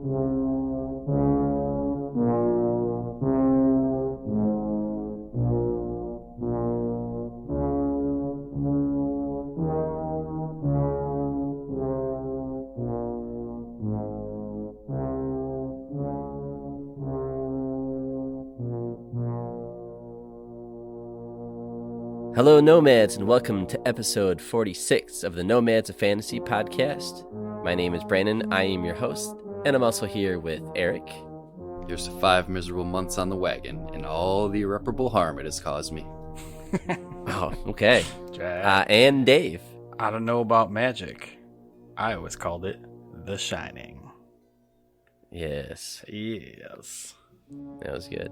Hello, Nomads, and welcome to episode 46 of the Nomads of Fantasy podcast. My name is Brandon. I am your host, and I'm also here with Eric. Here's to 5 miserable months on the wagon and all the irreparable harm it has caused me. Oh, okay. And Dave. I don't know about magic. I always called it The Shining. Yes. Yes. That was good.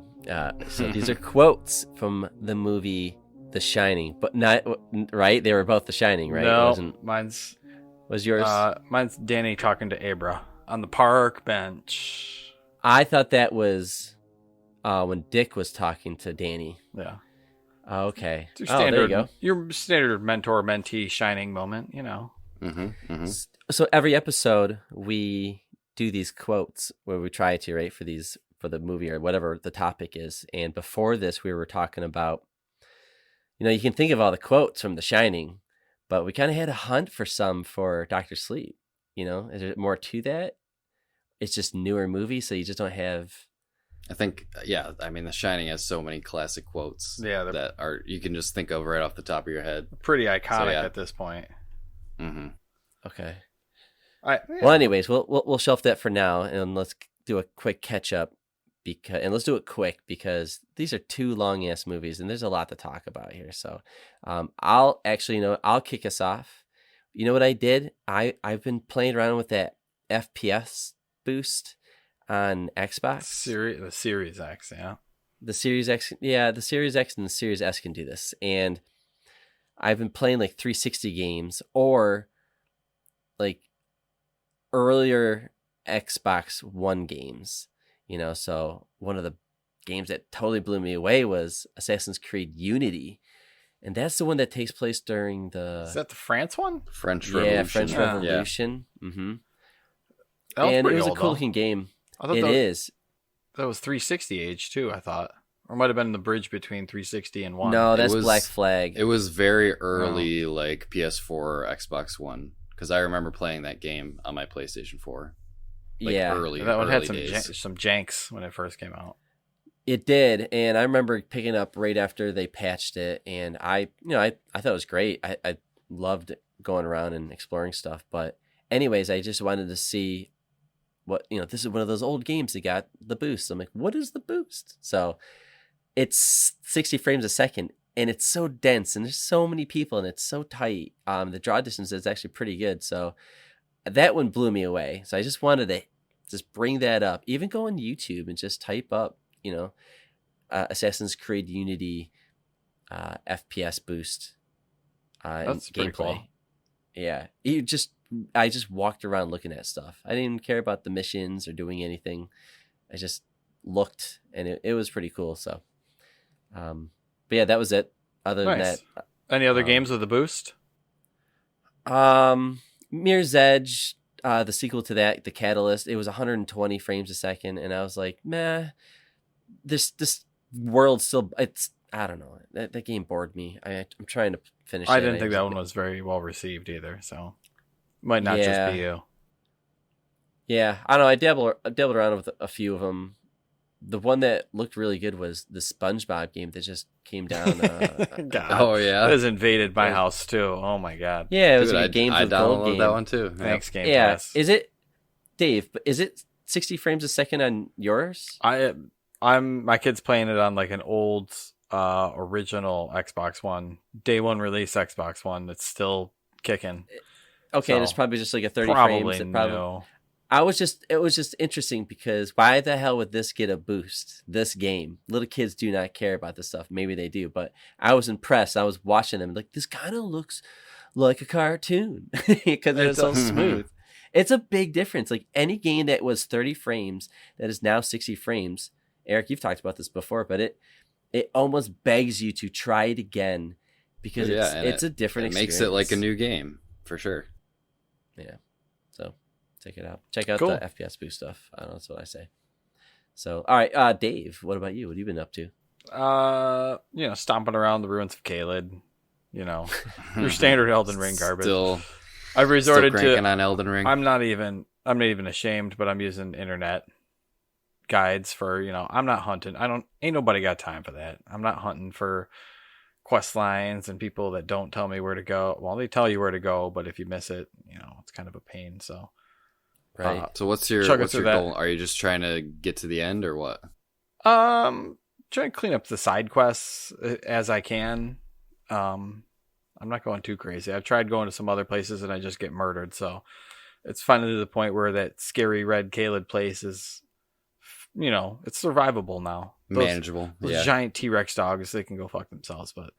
So these are quotes from the movie The Shining, but not right. They were both The Shining, right? No, mine's was yours. Mine's Danny talking to Abra on the park bench. I thought that was when Dick was talking to Danny. Yeah. Okay. It's your standard, there you go. Your standard mentor-mentee Shining moment, you know. So every episode we do these quotes where we try to right for the movie or whatever the topic is. And before this, we were talking about. You know, you can think of all the quotes from The Shining, but we kind of had a hunt for some for Dr. Sleep. You know, is there more to that? It's just newer movies, so you just don't have. I think, yeah. I mean, The Shining has so many classic quotes. That are you can just think of right off the top of your head. Pretty iconic at this point. Mm-hmm. Okay. Yeah. Well, anyways, we'll shelf that for now, and let's do a quick catch up. Let's do it quick because these are two long ass movies and there's a lot to talk about here. So I'll kick us off. You know what I did? I've been playing around with that FPS boost on Xbox. The Series X, yeah. The Series X, yeah, the Series X and the Series S can do this. And I've been playing like 360 games or like earlier Xbox One games. You know, so one of the games that totally blew me away was Assassin's Creed Unity. And that's the one that takes place during the... Is that the France one? French Revolution. Yeah, French Revolution. Yeah. Mm-hmm. And it was a cool looking game. It is. That was 360 age too, I thought. Or it might have been the bridge between 360 and 1. No, that's Black Flag. It was very early, like PS4 or Xbox One. Because I remember playing that game on my PlayStation 4. That one had some janks when it first came out. It did, and I remember picking up right after they patched it, and I thought it was great. I loved going around and exploring stuff. But anyways, I just wanted to see what this is one of those old games that got the boost. I'm like, what is the boost? So it's 60 frames a second, and it's so dense, and there's so many people, and it's so tight. The draw distance is actually pretty good. So that one blew me away. So I just wanted to just bring that up. Even go on YouTube and just type up, Assassin's Creed Unity FPS boost. That's pretty gameplay. Cool. Yeah. I just walked around looking at stuff. I didn't even care about the missions or doing anything. I just looked, and it was pretty cool. So, but yeah, that was it. Other than that. Any other games with the boost? Mirror's Edge, the sequel to that, The Catalyst, it was 120 frames a second, and I was like, meh, this world still, I don't know, that game bored me. I'm trying to finish it. I didn't think that one was very well received either, so might not just be you. Yeah, I don't know, I dabbled around with a few of them. The one that looked really good was the SpongeBob game that just came down. Oh yeah, it has invaded my house too. Oh my god. Yeah, it was a game. I downloaded that one too. Thanks, Game Pass. Is it, Dave? Is it 60 frames a second on yours? My kid's playing it on like an old original Xbox One, day one release Xbox One that's still kicking. Okay, so, and it's probably just like a 30 frames. No. It was just interesting because why the hell would this get a boost? This game, little kids do not care about this stuff. Maybe they do, but I was impressed. I was watching them like, this kind of looks like a cartoon because it's so smooth. It's a big difference. Like any game that was 30 frames that is now 60 frames. Eric, you've talked about this before, but it almost begs you to try it again because it's a different experience. It makes it like a new game for sure. Yeah. So Check it out. Check out Cool. the FPS boost stuff. I don't know, that's what I say. So, all right, Dave, what about you? What have you been up to? Stomping around the ruins of Caelid. Your standard Elden Ring garbage. I've resorted to cranking on Elden Ring. I'm not even ashamed, but I'm using internet guides for, I'm not hunting. Ain't nobody got time for that. I'm not hunting for quest lines and people that don't tell me where to go. Well, they tell you where to go, but if you miss it, it's kind of a pain. So, right. So what's your goal? Are you just trying to get to the end or what? Trying to clean up the side quests as I can. I'm not going too crazy. I've tried going to some other places and I just get murdered. So it's finally to the point where that scary red Caelid place is, it's survivable now. Manageable. Those giant T-Rex dogs, they can go fuck themselves. But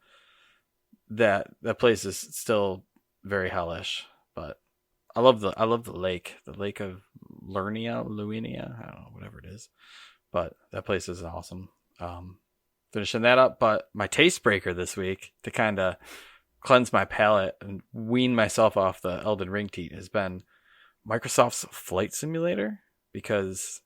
that place is still very hellish. But I love the lake of Luinia. I don't know, whatever it is. But that place is awesome. Finishing that up, but my taste breaker this week to kind of cleanse my palate and wean myself off the Elden Ring teat has been Microsoft's Flight Simulator, because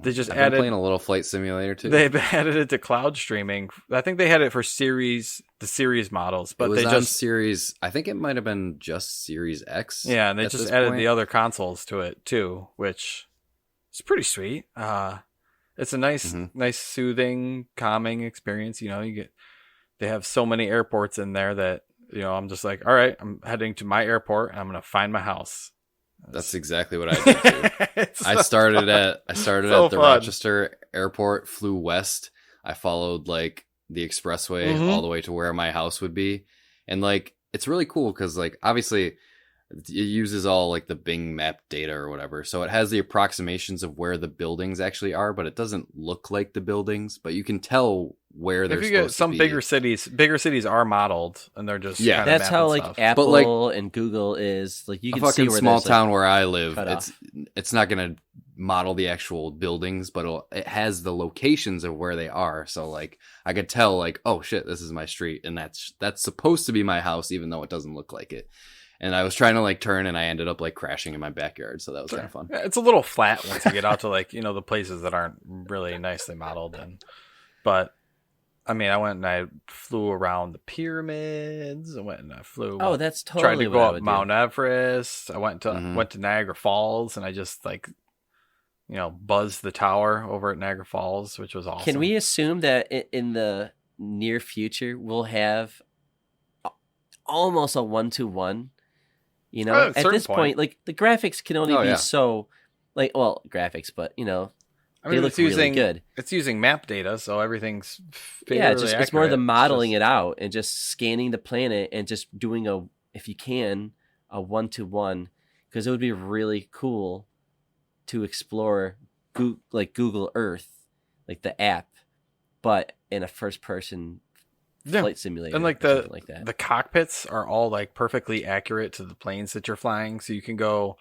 they just added playing a little Flight Simulator too. They've added it to cloud streaming. I think they had it for the series models, but it was series. I think it might have been just Series X. Yeah, and they just added the other consoles to it too, which is pretty sweet. It's a nice, soothing, calming experience. They have so many airports in there that, I'm just like, all right, I'm heading to my airport and I'm going to find my house. That's exactly what I did too. I started at the Rochester airport, flew west. I followed like the expressway all the way to where my house would be. And like, it's really cool because like, obviously it uses all like the Bing map data or whatever. So it has the approximations of where the buildings actually are, but it doesn't look like the buildings, but you can tell where they're supposed to be. If you get some bigger cities are modeled and they're just that's how like stuff. Apple and Google is. Like you can see where small town where I live, it's not going to model the actual buildings, but it has the locations of where they are. So like I could tell like, oh shit, this is my street and that's supposed to be my house, even though it doesn't look like it. And I was trying to like turn and I ended up like crashing in my backyard. So that was kind of fun. It's a little flat once you get out to like, the places that aren't really nicely modeled. But I mean, I went and I flew around the pyramids. I went and I flew. Oh, that's totally tried to go up Mount Everest. I went to Niagara Falls and I just like, buzzed the tower over at Niagara Falls, which was awesome. Can we assume that in the near future we'll have almost a 1-to-1? At this point, like the graphics can only be so, like, well, graphics, but they look really good. It's using map data, so everything's fairly accurate. It's more the modeling it out and just scanning the planet and just doing if you can, a 1-to-1, because it would be really cool to explore Google Earth, like the app, but in a first-person flight simulator, and like the cockpits are all like perfectly accurate to the planes that you're flying, so you can go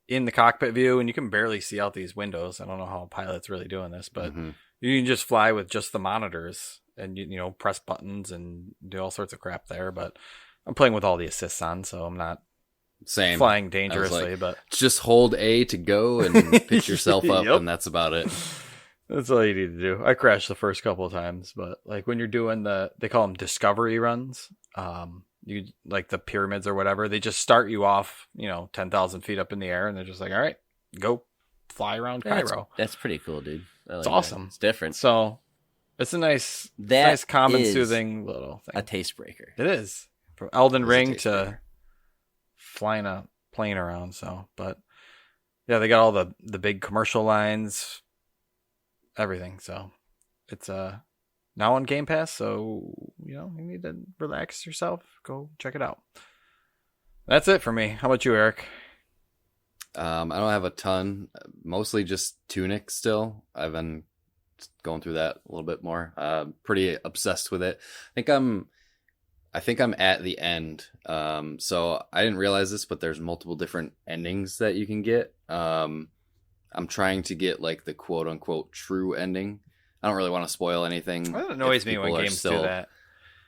in the cockpit view and you can barely see out these windows. I don't know how a pilot's really doing this, but you can just fly with just the monitors and press buttons and do all sorts of crap there. But I'm playing with all the assists on, so I'm not flying dangerously. But just hold A to go and pick yourself up, and that's about it. That's all you need to do. I crashed the first couple of times, but like when you're doing they call them discovery runs, you like the pyramids or whatever, they just start you off, 10,000 feet up in the air and they're just like, all right, go fly around Cairo. That's pretty cool, dude. It's awesome. It's different. So it's a nice, calm and soothing little thing. A taste breaker. It is. From Elden Ring to flying a plane around. So, but yeah, they got all the big commercial lines, everything. So it's now on Game Pass, so you need to relax yourself. Go check it out. That's it for me. How about you, Eric? I don't have a ton. Mostly just Tunic still. I've been going through that a little bit more. Pretty obsessed with it. I think I'm at the end. So I didn't realize this, but there's multiple different endings that you can get. I'm trying to get like the quote unquote true ending. I don't really want to spoil anything. That annoys me when games do that.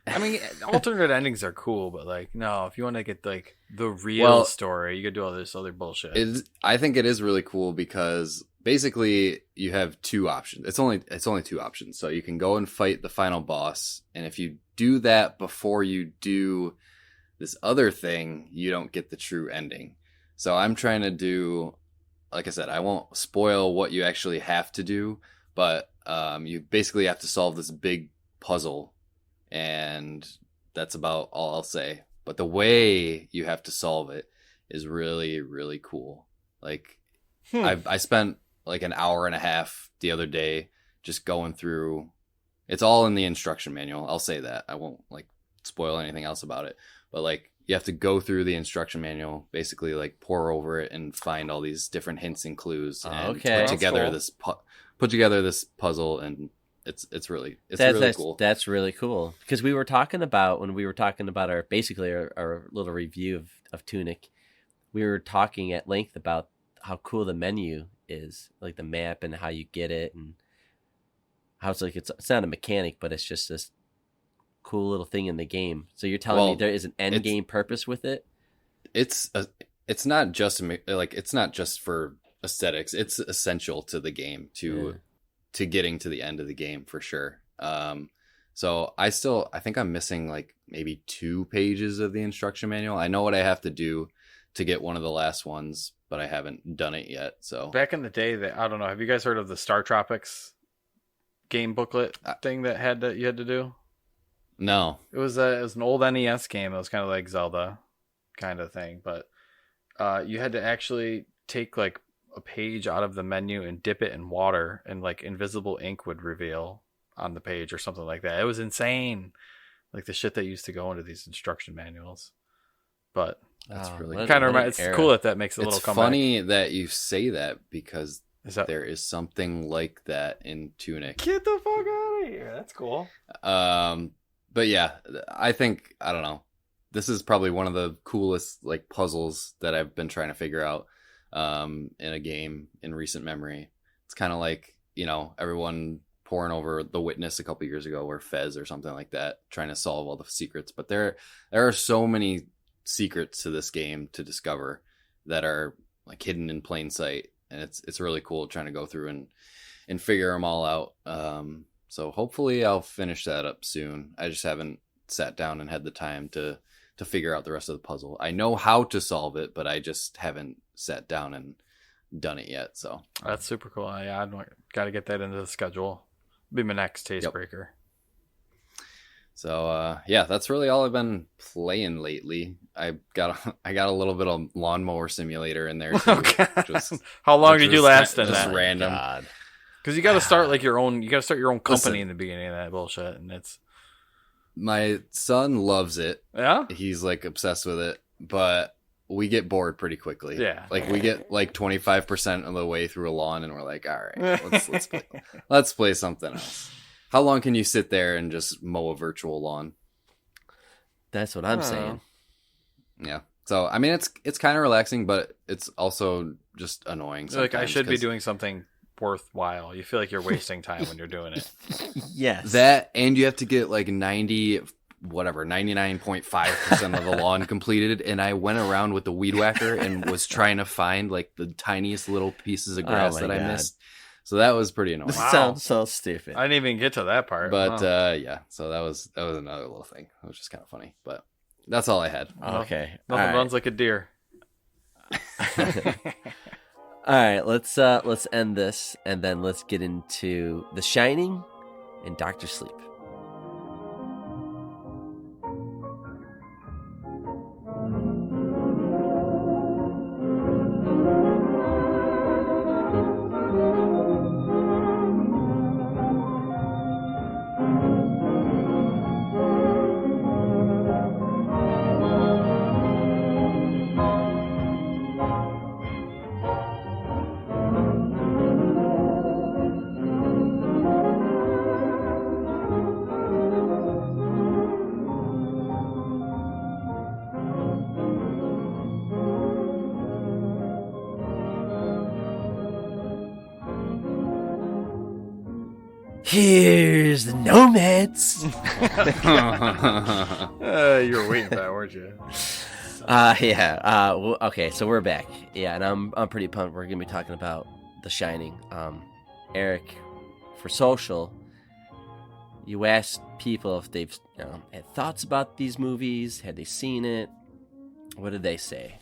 I mean, alternate endings are cool, but like, no, if you want to get like the real story, you could do all this other bullshit. I think it is really cool because basically you have two options. It's only two options. So you can go and fight the final boss, and if you do that before you do this other thing, you don't get the true ending. So I'm trying to do, like I said, I won't spoil what you actually have to do, but you basically have to solve this big puzzle, and that's about all I'll say. But the way you have to solve it is really, really cool. Like, I spent like an hour and a half the other day just going through. It's all in the instruction manual. I'll say that. I won't like spoil anything else about it. But like, you have to go through the instruction manual, basically like pour over it and find all these different hints and clues, and put together this puzzle, and it's really cool. That's really cool, because we were talking about our little review of Tunic, we were talking at length about how cool the menu is, like the map and how you get it, and how it's like it's not a mechanic, but it's just this cool little thing in the game. So you're telling me there is an end game purpose with it? It's not just like, it's not just for aesthetics. It's essential to the game, to getting to the end of the game for sure. So I think I'm missing like maybe 2 pages of the instruction manual. I know what I have to do to get one of the last ones, but I haven't done it yet. So back in the day, I don't know. Have you guys heard of the Star Tropics game booklet thing that you had to do? No. It was an old NES game. It was kind of like Zelda kind of thing, but you had to actually take like a page out of the menu and dip it in water, and like invisible ink would reveal on the page or something like that. It was insane. Like the shit that used to go into these instruction manuals. But that's really kind of it's cool that makes a little comeback. It's funny that you say that, because there is something like that in Tunic. Get the fuck out of here. That's cool. But yeah, I don't know. This is probably one of the coolest like puzzles that I've been trying to figure out in a game in recent memory. It's kind of like, everyone poring over The Witness a couple years ago, or Fez or something like that, trying to solve all the secrets. But there are so many secrets to this game to discover that are like hidden in plain sight, and it's really cool trying to go through and figure them all out. So hopefully I'll finish that up soon. I just haven't sat down and had the time to figure out the rest of the puzzle. I know how to solve it, but I just haven't sat down and done it yet. So that's super cool. Yeah, I've got to get that into the schedule. Be my next taste breaker. So yeah, that's really all I've been playing lately. I got a little bit of Lawnmower Simulator in there too. How long did you last in that? Just random. Because you got to start like your own. You got to start your own company in the beginning of that bullshit, and it's. My son loves it. Yeah, he's like obsessed with it, but we get bored pretty quickly. Yeah, like we get like 25% of the way through a lawn, and we're like, all right, let's play something else. How long can you sit there and just mow a virtual lawn? That's what I'm saying. Yeah. So I mean, it's kind of relaxing, but it's also just annoying. Like I should be doing something worthwhile. You feel like you're wasting time when you're doing it. Yes. That, and you have to get like 99.5% of the lawn completed, and I went around with the weed whacker and was trying to find like the tiniest little pieces of grass that I missed. So that was pretty annoying. Wow. Sounds so stupid. I didn't even get to that part. But yeah, so that was another little thing. It was just kind of funny, but that's all I had. Okay. Nothing runs like a deer. All right, let's end this, and then let's get into The Shining and Doctor Sleep. Here's the Nomads. You were waiting for that, weren't you? Yeah. Okay, so we're back. Yeah, and I'm pretty pumped. We're gonna be talking about The Shining. Eric, for social, you asked people if they've had thoughts about these movies. Had they seen it? What did they say?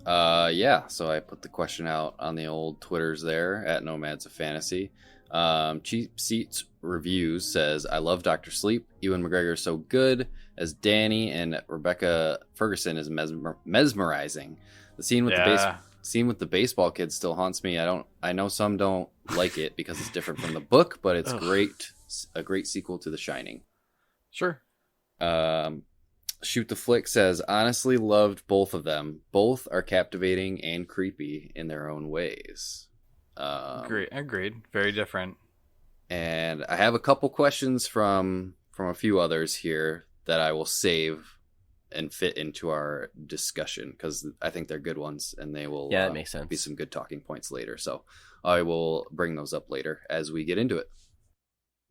Yeah. So I put the question out on the old Twitters there at Nomads of Fantasy. Cheap Seats Reviews says, I love Dr. Sleep. Ewan McGregor is so good as Danny, and Rebecca Ferguson is mesmerizing. The scene with the baseball kid still haunts me. I know some don't like it because it's different from the book, but it's great. A great sequel to The Shining. Sure. Shoot the Flick says, honestly loved both of them. Both are captivating and creepy in their own ways. Agreed. Very different. And I have a couple questions from a few others here that I will save and fit into our discussion because I think they're good ones and they will that makes sense. Be some good talking points later. So I will bring those up later as we get into it.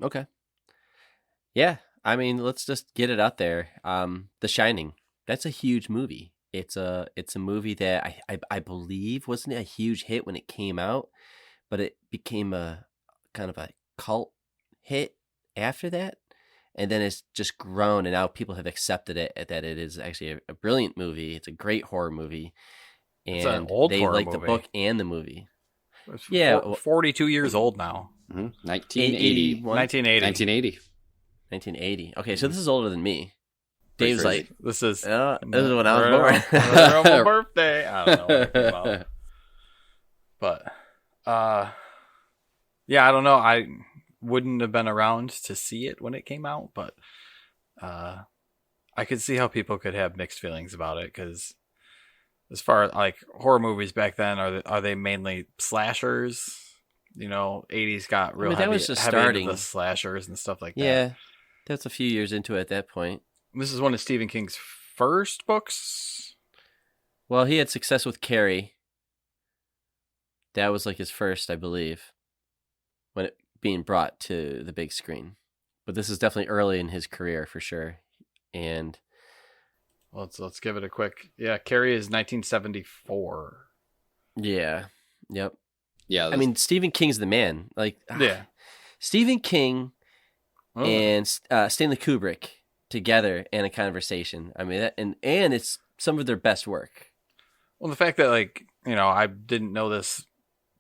Okay. Yeah, I mean, let's just get it out there. The Shining. That's a huge movie. It's a movie that I believe wasn't a huge hit when it came out, but it became a kind of a cult hit after that. And then it's just grown, and now people have accepted it that it is actually a brilliant movie. It's a great horror movie, and it's an old they horror like movie. the book and the movie. It's 42 years old now. 1980. 1980. 1980. Okay, so this is older than me. Dave's like, this is when I was born. My birthday. I don't know what it came out. But, yeah, I don't know. I wouldn't have been around to see it when it came out, but I could see how people could have mixed feelings about it because as far as like horror movies back then, are they mainly slashers? 80s got real that was just heavy starting into the slashers and stuff like that. Yeah, that's a few years into it at that point. This is one of Stephen King's first books. Well, he had success with Carrie. That was like his first, I believe, when it being brought to the big screen. But this is definitely early in his career for sure. And let's give it a quick. Yeah, Carrie is 1974. Yeah. Yep. Yeah. I mean, Stephen King's the man. Like, yeah, Stephen King and Stanley Kubrick together in a conversation. I mean, and it's some of their best work. Well, the fact that I didn't know this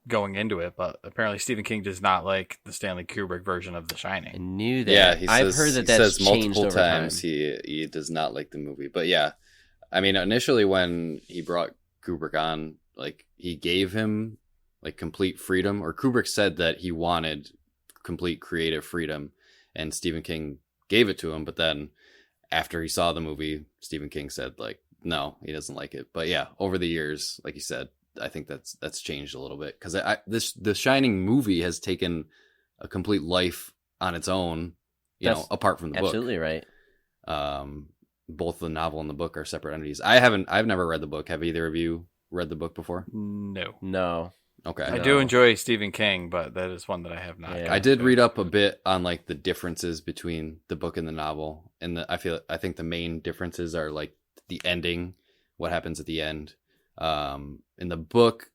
going into it, but apparently Stephen King does not like the Stanley Kubrick version of The Shining. I knew that. Yeah, I've heard that that's changed multiple over times time. he does not like the movie. But yeah, I mean, initially when he brought Kubrick on, like he gave him like complete freedom, or Kubrick said that he wanted complete creative freedom, and Stephen King gave it to him. But then after he saw the movie, Stephen King said like, no, he doesn't like it. But yeah, over the years, like you said, I think that's changed a little bit because the Shining movie has taken a complete life on its own, apart from the book. Absolutely right. Both the novel and the book are separate entities. I've never read the book. Have either of you read the book before? No. Okay. I do enjoy Stephen King, but that is one that I have not. Yeah. I did read up a bit on like the differences between the book and the novel, and I think the main differences are like the ending, what happens at the end. In the book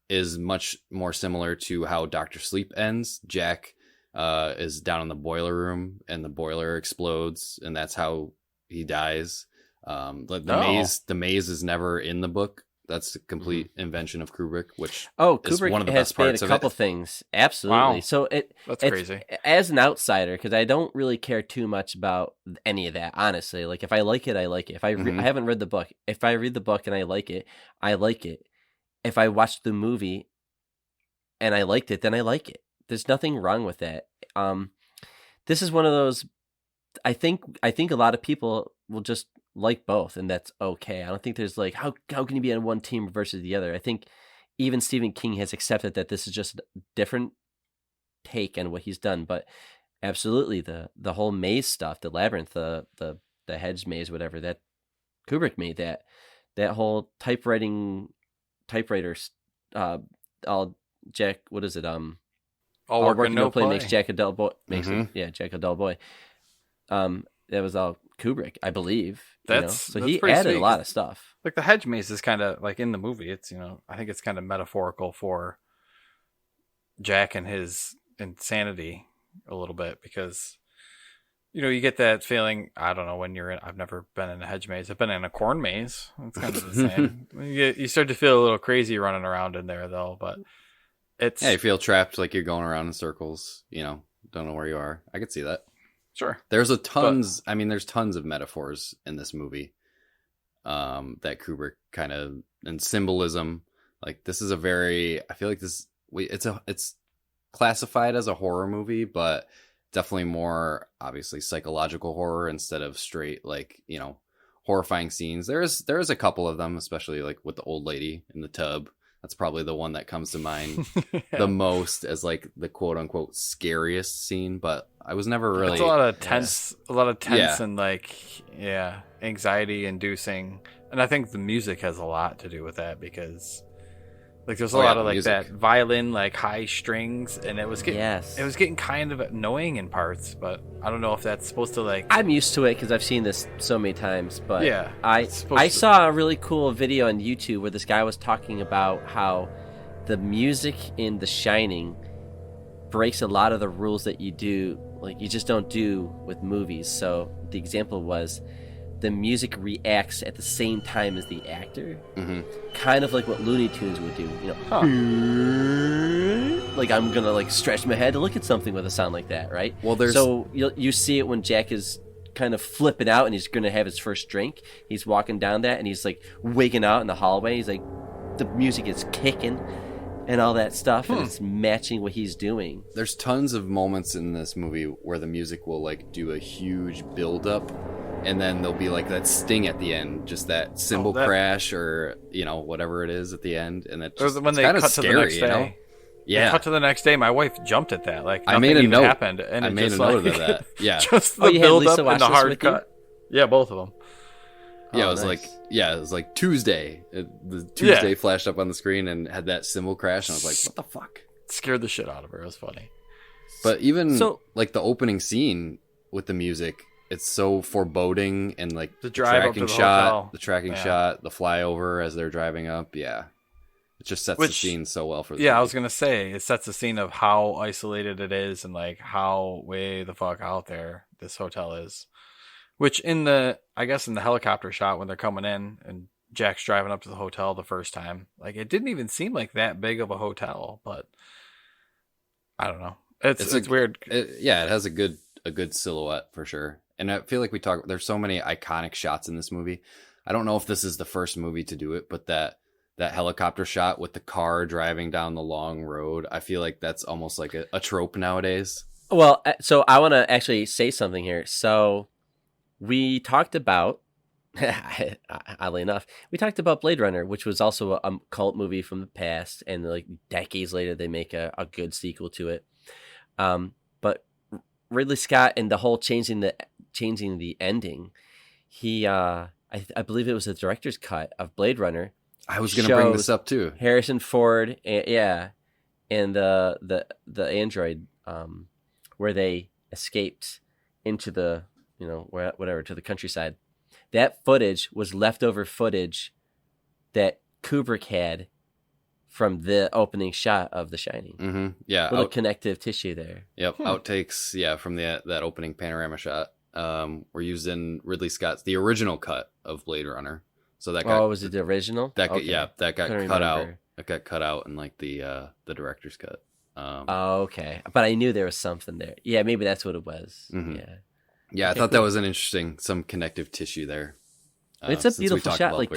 is much more similar to how Dr. Sleep ends. Jack is down in the boiler room and the boiler explodes, and that's how he dies. The maze is never in the book. That's a complete invention of Kubrick, which is one of the best parts a of couple it. Things. Absolutely. Wow. So That's it's, crazy. As an outsider, because I don't really care too much about any of that, honestly. Like if I like it, I like it. If I haven't read the book, if I read the book and I like it, I like it. If I watched the movie and I liked it, then I like it. There's nothing wrong with that. This is one of those. I think a lot of people will just like both, and that's okay. I don't think there's like how can you be on one team versus the other. I think even Stephen King has accepted that this is just a different take on what he's done. But absolutely, the whole maze stuff, the labyrinth, the hedge maze, whatever, that Kubrick made that whole typewriter, all Jack, what is it? All work and no play makes Jack a dull boy. Jack a dull boy. That was all Kubrick, I believe. So he added a lot of stuff. Like the hedge maze is kind of like in the movie. It's I think it's kind of metaphorical for Jack and his insanity a little bit, because you get that feeling. I don't know when you're in. I've never been in a hedge maze. I've been in a corn maze. It's kind of the same. You start to feel a little crazy running around in there though, but it's you feel trapped, like you're going around in circles. Don't know where you are. I could see that. Sure. There's tons of metaphors in this movie that Kubrick kind of, and symbolism. Like this is I feel like it's classified as a horror movie, but definitely more obviously psychological horror instead of straight horrifying scenes. There is a couple of them, especially like with the old lady in the tub. That's probably the one that comes to mind the most as like the quote unquote scariest scene, but I was never really. It's a lot of tense and anxiety inducing. And I think the music has a lot to do with that, because like there's a lot of like music. That violin, like high strings, and it was getting kind of annoying in parts, but I don't know if that's supposed to like. I'm used to it because I've seen this so many times, but yeah, I saw a really cool video on YouTube where this guy was talking about how the music in The Shining breaks a lot of the rules that you just don't do with movies. So the example was the music reacts at the same time as the actor, kind of like what Looney Tunes would do. Like I'm gonna like stretch my head to look at something with a sound like that, right? Well, so you see it when Jack is kind of flipping out and he's gonna have his first drink. He's walking down that and he's like wigging out in the hallway. He's like, the music is kicking and all that stuff, and it's matching what he's doing. There's tons of moments in this movie where the music will like do a huge build up, and then there'll be like that sting at the end, just that cymbal crash or whatever it is at the end, and it just when they kind of cut scary, to the next day. Yeah, cut to the next day. My wife jumped at that. Like I made a note. Happened, and I made a note of that. Yeah, just the build up and the hard cut. Yeah, both of them. Yeah, it was nice. It was like Tuesday. The Tuesday flashed up on the screen and had that cymbal crash, and I was like, "What the fuck?" It scared the shit out of her. It was funny. But even like the opening scene with the music, it's so foreboding, and like the tracking shot, the flyover as they're driving up. Yeah, it just sets the scene so well for the movie. I was gonna say it sets the scene of how isolated it is and like how way the fuck out there this hotel is. Which in the helicopter shot when they're coming in and Jack's driving up to the hotel the first time, like it didn't even seem like that big of a hotel, but I don't know. It's weird. It has a good silhouette for sure. And I feel like there's so many iconic shots in this movie. I don't know if this is the first movie to do it, but that helicopter shot with the car driving down the long road, I feel like that's almost like a trope nowadays. Well, so I want to actually say something here. So we talked about, oddly enough, we talked about Blade Runner, which was also a cult movie from the past, and like decades later they make a good sequel to it. But Ridley Scott and the whole changing the ending, he I believe it was the director's cut of Blade Runner. I was going to bring this up too. Harrison Ford, and the android, where they escaped into the to the countryside. That footage was leftover footage that Kubrick had from the opening shot of The Shining. Mm-hmm. Yeah, little connective tissue there. Yep, outtakes. Yeah, from that opening panorama shot were used in Ridley Scott's the original cut of Blade Runner. So that was it the original? That got cut out. It got cut out in like the director's cut. Okay, but I knew there was something there. Yeah, maybe that's what it was. Mm-hmm. Yeah, I thought that was some connective tissue there. It's a beautiful shot. Like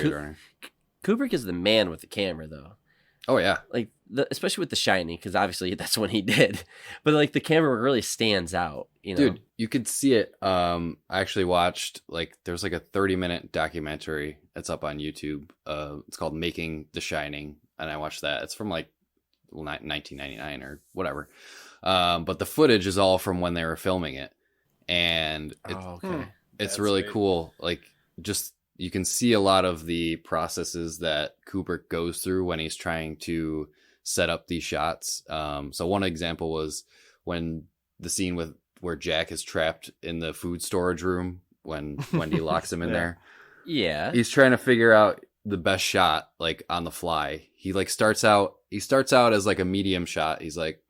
Kubrick is the man with the camera, though. Oh yeah, like especially with The Shining, because obviously that's what he did. But like the camera really stands out. Dude, you could see it. I actually watched there's like a 30-minute documentary that's up on YouTube. It's called "Making The Shining," and I watched that. It's from 1999 or whatever. But the footage is all from when they were filming it. And it's really cool. Like, just you can see a lot of the processes that Kubrick goes through when he's trying to set up these shots. So one example was when the scene where Jack is trapped in the food storage room when Wendy locks him in there. Yeah. He's trying to figure out the best shot, like on the fly. He like starts out as like a medium shot. He's like,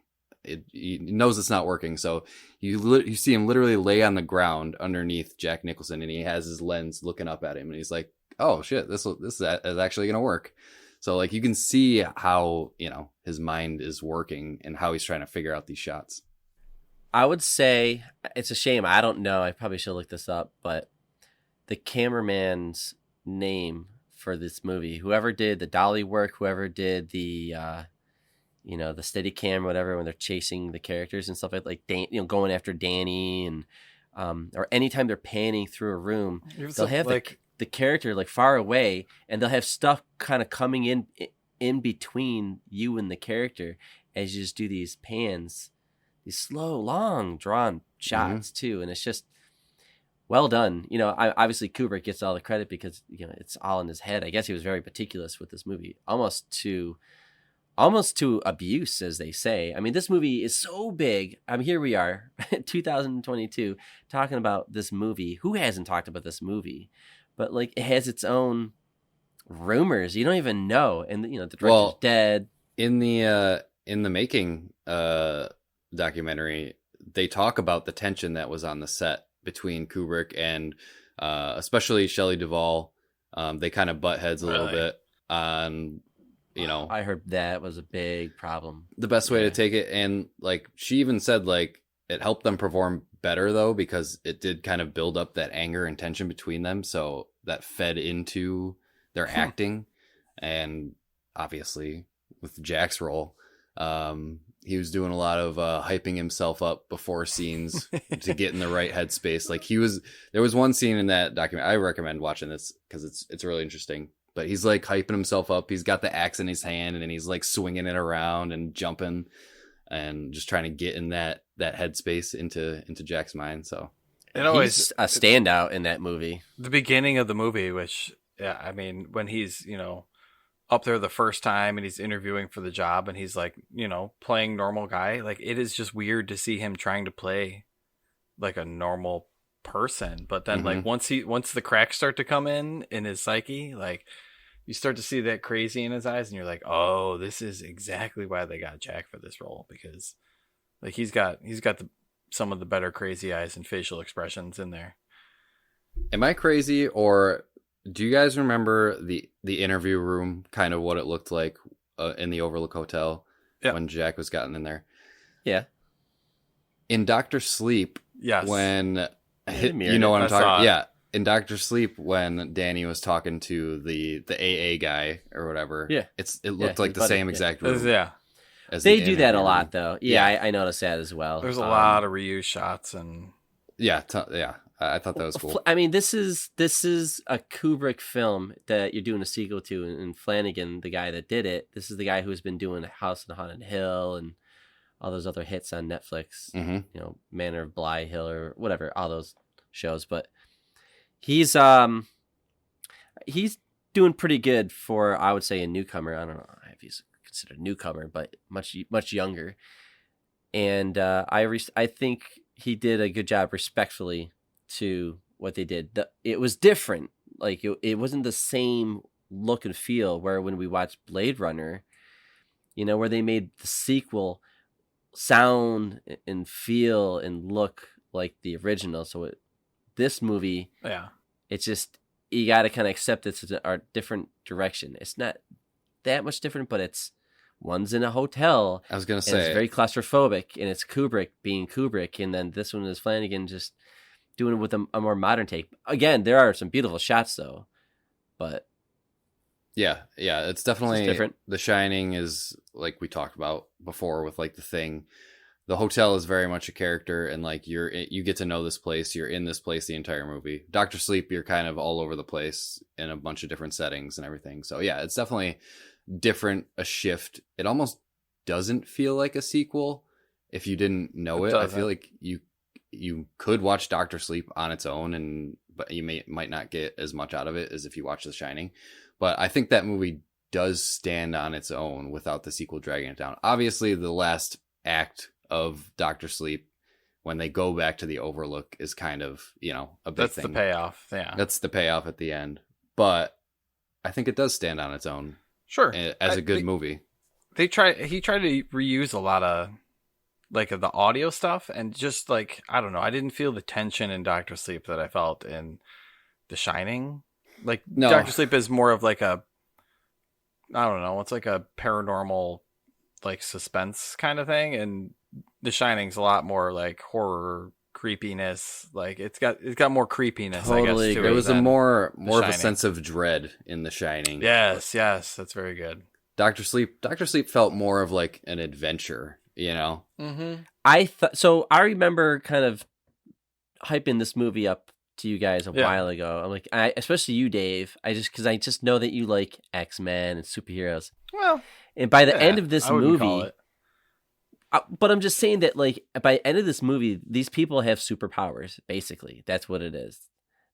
he knows it's not working. So you see him literally lay on the ground underneath Jack Nicholson, and he has his lens looking up at him, and he's like, oh shit, this is actually going to work. So like you can see how, his mind is working and how he's trying to figure out these shots. I would say it's a shame. I don't know. I probably should look this up, but the cameraman's name for this movie, whoever did the dolly work, whoever did the, the steady cam, whatever, when they're chasing the characters and stuff like going after Danny and, or anytime they're panning through a room, they'll have the character like far away, and they'll have stuff kind of coming in between you and the character as you just do these pans, these slow, long drawn shots too. And it's just well done. Obviously Kubrick gets all the credit because, it's all in his head. I guess he was very meticulous with this movie, almost to abuse, as they say. I mean, this movie is so big. Here we are, 2022, talking about this movie. Who hasn't talked about this movie? But like, it has its own rumors. You don't even know. And the director's dead. In the making documentary, they talk about the tension that was on the set between Kubrick and especially Shelley Duvall. They kind of butt heads a little bit on, I heard that was a big problem. The best way to take it. And like, she even said like it helped them perform better though, because it did kind of build up that anger and tension between them. So that fed into their acting. And obviously with Jack's role, he was doing a lot of hyping himself up before scenes to get in the right headspace. Like there was one scene in that documentary. I recommend watching this because it's really interesting. But he's like hyping himself up. He's got the axe in his hand, and then he's like swinging it around and jumping, and just trying to get in that headspace into Jack's mind. So he's a standout in that movie. The beginning of the movie, which when he's up there the first time and he's interviewing for the job, and he's like playing normal guy. Like, it is just weird to see him trying to play like a normal person, but then like once the cracks start to come in his psyche, like you start to see that crazy in his eyes, and you're like, oh, this is exactly why they got Jack for this role, because like he's got some of the better crazy eyes and facial expressions in there. Am I crazy, or do you guys remember the interview room, kind of what it looked like in the Overlook Hotel when Jack was gotten in there? Yeah. In Dr. Sleep, yes. When you know what I'm talking about? Yeah. In Dr. Sleep, when Danny was talking to the AA guy or whatever, it looked like the same exact room. They do that a lot, though. Yeah, I noticed that as well. There's a lot of reuse shots, and I thought that was cool. I mean, this is a Kubrick film that you're doing a sequel to, and Flanagan, the guy that did it, this is the guy who's been doing House on the Haunted Hill and all those other hits on Netflix, Manor of Bly Hill or whatever, all those shows. But he's doing pretty good for, I would say, a newcomer. I don't know if he's considered a newcomer, but much younger. And I think he did a good job respectfully to what they did. It was different. Like it wasn't the same look and feel where when we watched Blade Runner, where they made the sequel sound and feel and look like the original. So this movie, it's just, you got to kind of accept it's a different direction. It's not that much different, but one's in a hotel. I was going to say, it's very claustrophobic, and it's Kubrick being Kubrick. And then this one is Flanagan just doing it with a more modern take. Again, there are some beautiful shots though, but yeah, it's definitely different. The Shining is, like we talked about before with like The Thing. The hotel is very much a character, and like you get to know this place. You're in this place the entire movie. Dr. Sleep, you're kind of all over the place in a bunch of different settings and everything. So yeah, it's definitely different, a shift. It almost doesn't feel like a sequel if you didn't know it. I feel like you could watch Dr. Sleep on its own, but you might not get as much out of it as if you watch The Shining. But I think that movie does stand on its own without the sequel dragging it down. Obviously, the last act of Doctor Sleep, when they go back to the Overlook, is kind of, you know, a big thing. That's the payoff. Yeah. That's the payoff at the end. But I think it does stand on its own. Sure. As a good movie. He tried to reuse a lot of like of the audio stuff, and just like, I don't know, I didn't feel the tension in Doctor Sleep that I felt in The Shining. Like, no. Doctor Sleep is more of like a, I don't know, it's like a paranormal like suspense kind of thing, and The Shining's a lot more like horror creepiness. Like it's got more creepiness. Totally. I guess, to there it was a more of a sense of dread in The Shining. Yes, that's very good. Doctor Sleep felt more of like an adventure, you know. Mm-hmm. So I remember kind of hyping this movie up to you guys a while ago. I'm like, especially you, Dave. Because I just know that you like X-Men and superheroes. Well, and by the end of this movie, but I'm just saying that, like, by the end of this movie, these people have superpowers. Basically, that's what it is.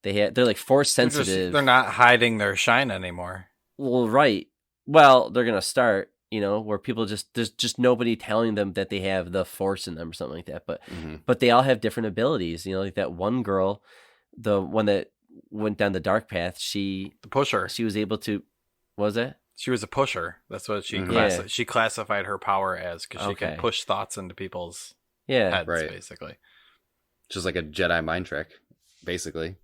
They're like force sensitive. They're not hiding their shine anymore. Well, right. Well, they're gonna start, you know, where people there's just nobody telling them that they have the force in them or something like that. But they all have different abilities. You know, like that one girl, the one that went down the dark path. The pusher. She was able to. What was it? She was a pusher. That's what she she classified her power as, because she can push thoughts into people's heads, basically. Just like a Jedi mind trick, basically.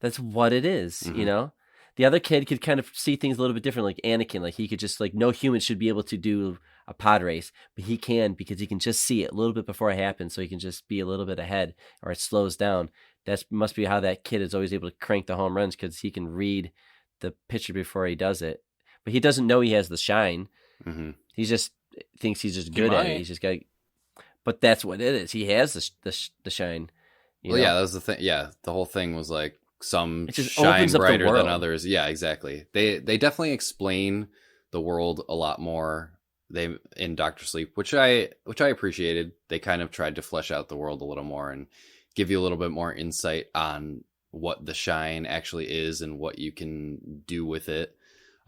That's what it is, you know? The other kid could kind of see things a little bit different, like Anakin. Like, he could just, like, no human should be able to do a pod race, but he can, because he can just see it a little bit before it happens, so he can just be a little bit ahead, or it slows down. That must be how that kid is always able to crank the home runs, because he can read the pitcher before he does it. But he doesn't know he has the shine. He just thinks he's just good at it. He's just got. But that's what it is. He has the shine. Well, yeah, that was the thing. Yeah, the whole thing was like some shine brighter than others. Yeah, exactly. They definitely explain the world a lot more. In Doctor Sleep, which I appreciated. They kind of tried to flesh out the world a little more and give you a little bit more insight on what the shine actually is and what you can do with it.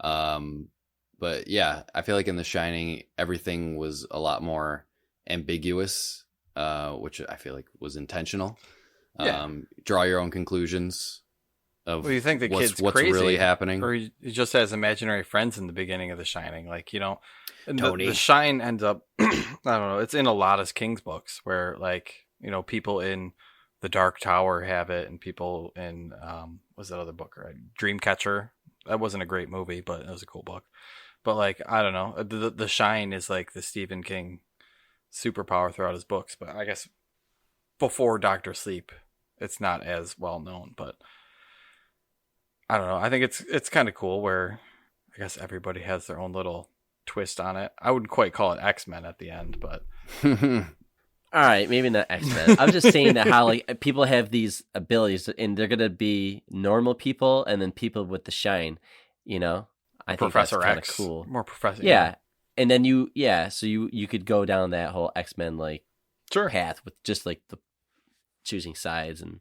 But yeah, I feel like in The Shining, everything was a lot more ambiguous, which I feel like was intentional. Draw your own conclusions of you think the kid's what's crazy, really happening. Or he just has imaginary friends in the beginning of The Shining. Like, you know, Tony. The shine ends up, I don't know, it's in a lot of King's books where, like, you know, people in the Dark Tower have it, and people in, what's that other book, right? Dreamcatcher. That wasn't a great movie, but it was a cool book. But, like, I don't know. The shine is like the Stephen King superpower throughout his books. But I guess before Doctor Sleep, it's not as well known. But I don't know. I think it's kind of cool where I guess everybody has their own little twist on it. I wouldn't quite call it X-Men at the end, but all right, maybe not X-Men. I'm just saying that how, like, people have these abilities, and they're gonna be normal people, and then people with the shine. You know, I think that's kind of cool. More Professor. Yeah, and then so you could go down that whole X-Men like path with just like the choosing sides and.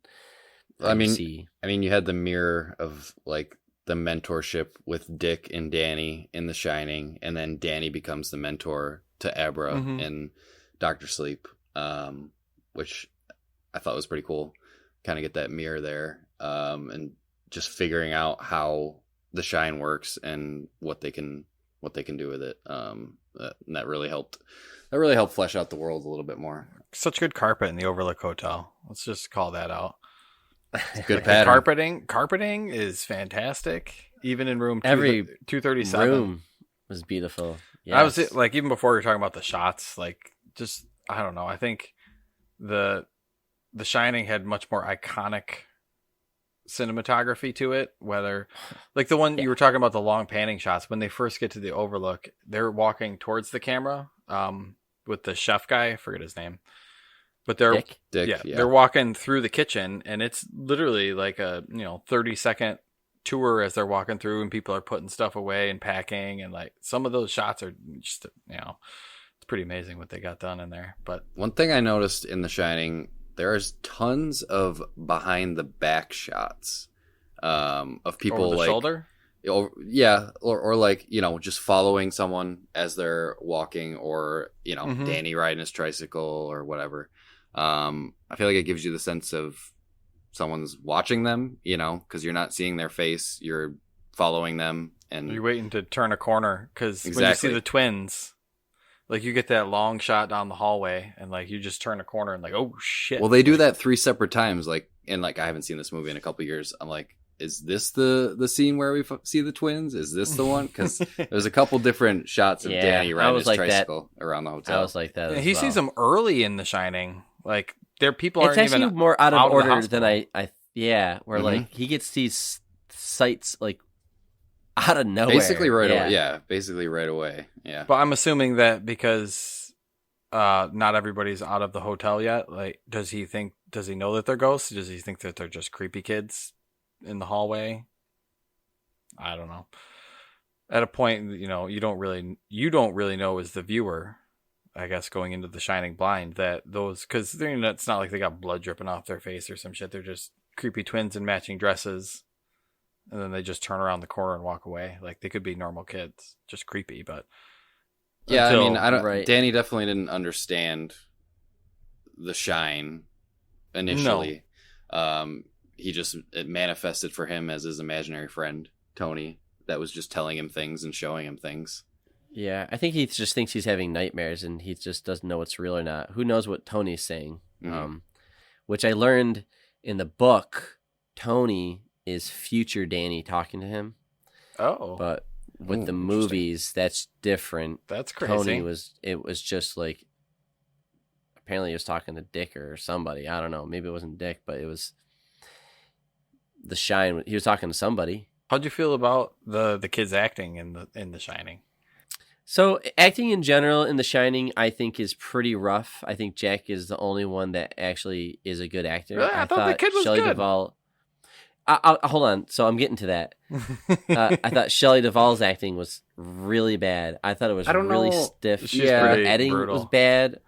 I mean, you had the mirror of like the mentorship with Dick and Danny in The Shining, and then Danny becomes the mentor to Abra in Doctor Sleep, which I thought was pretty cool. Kind of get that mirror there, and just figuring out how the shine works and what they can do with it. And that really helped. That really helped flesh out the world a little bit more. Such good carpet in the Overlook Hotel. Let's just call that out. Good pattern. Carpeting is fantastic. Even in room every 237, room was beautiful. Yes. I was like, even before you're talking about the shots, like, just, I don't know. I think the Shining had much more iconic cinematography to it. Whether like the one you were talking about, the long panning shots when they first get to the Overlook, they're walking towards the camera with the chef guy. I forget his name. But they're they're walking through the kitchen, and it's literally like a 30-second tour as they're walking through, and people are putting stuff away and packing, and like some of those shots are just it's pretty amazing what they got done in there. But one thing I noticed in The Shining, there's tons of behind the back shots of people over the like shoulder. or like, you know, just following someone as they're walking, or, you know, Danny riding his tricycle or whatever. I feel like it gives you the sense of someone's watching them, you know, because you're not seeing their face, you're following them, and you're waiting to turn a corner, because exactly. when you see the twins, like, you get that long shot down the hallway, and like you just turn a corner and like, oh shit. Well, they do that 3 separate times, like, and like I haven't seen this movie in a couple of years. I'm like, is this the scene where we see the twins? Is this the one? Because there's a couple different shots of Danny riding his tricycle around the hotel. I was like that. He sees them early in The Shining. Like, their people aren't even more out of order than I where like he gets these sights like out of nowhere. Basically right away. Yeah, basically right away. Yeah. But I'm assuming that because not everybody's out of the hotel yet, like, does he know that they're ghosts? Does he think that they're just creepy kids in the hallway? I don't know. At a point, you know, you don't really know as the viewer, I guess, going into The Shining blind, that those, because it's not like they got blood dripping off their face or some shit. They're just creepy twins in matching dresses, and then they just turn around the corner and walk away. Like, they could be normal kids, just creepy. But yeah, I mean, I don't. Right. Danny definitely didn't understand the shine initially. No. It manifested for him as his imaginary friend Tony, that was just telling him things and showing him things. Yeah, I think he just thinks he's having nightmares, and he just doesn't know what's real or not. Who knows what Tony's saying? Which I learned in the book. Tony is future Danny talking to him. Oh, but with the movies, that's different. That's crazy. Tony it was just like, apparently he was talking to Dick or somebody. I don't know. Maybe it wasn't Dick, but it was The Shine. He was talking to somebody. How'd you feel about the kids acting in the Shining? So acting in general in The Shining, I think, is pretty rough. I think Jack is the only one that actually is a good actor. Really? I thought the kid was good. Duvall. Hold on. So I'm getting to that. I thought Shelley Duvall's acting was really bad. I thought it was really stiff. She's pretty editing brutal. was bad.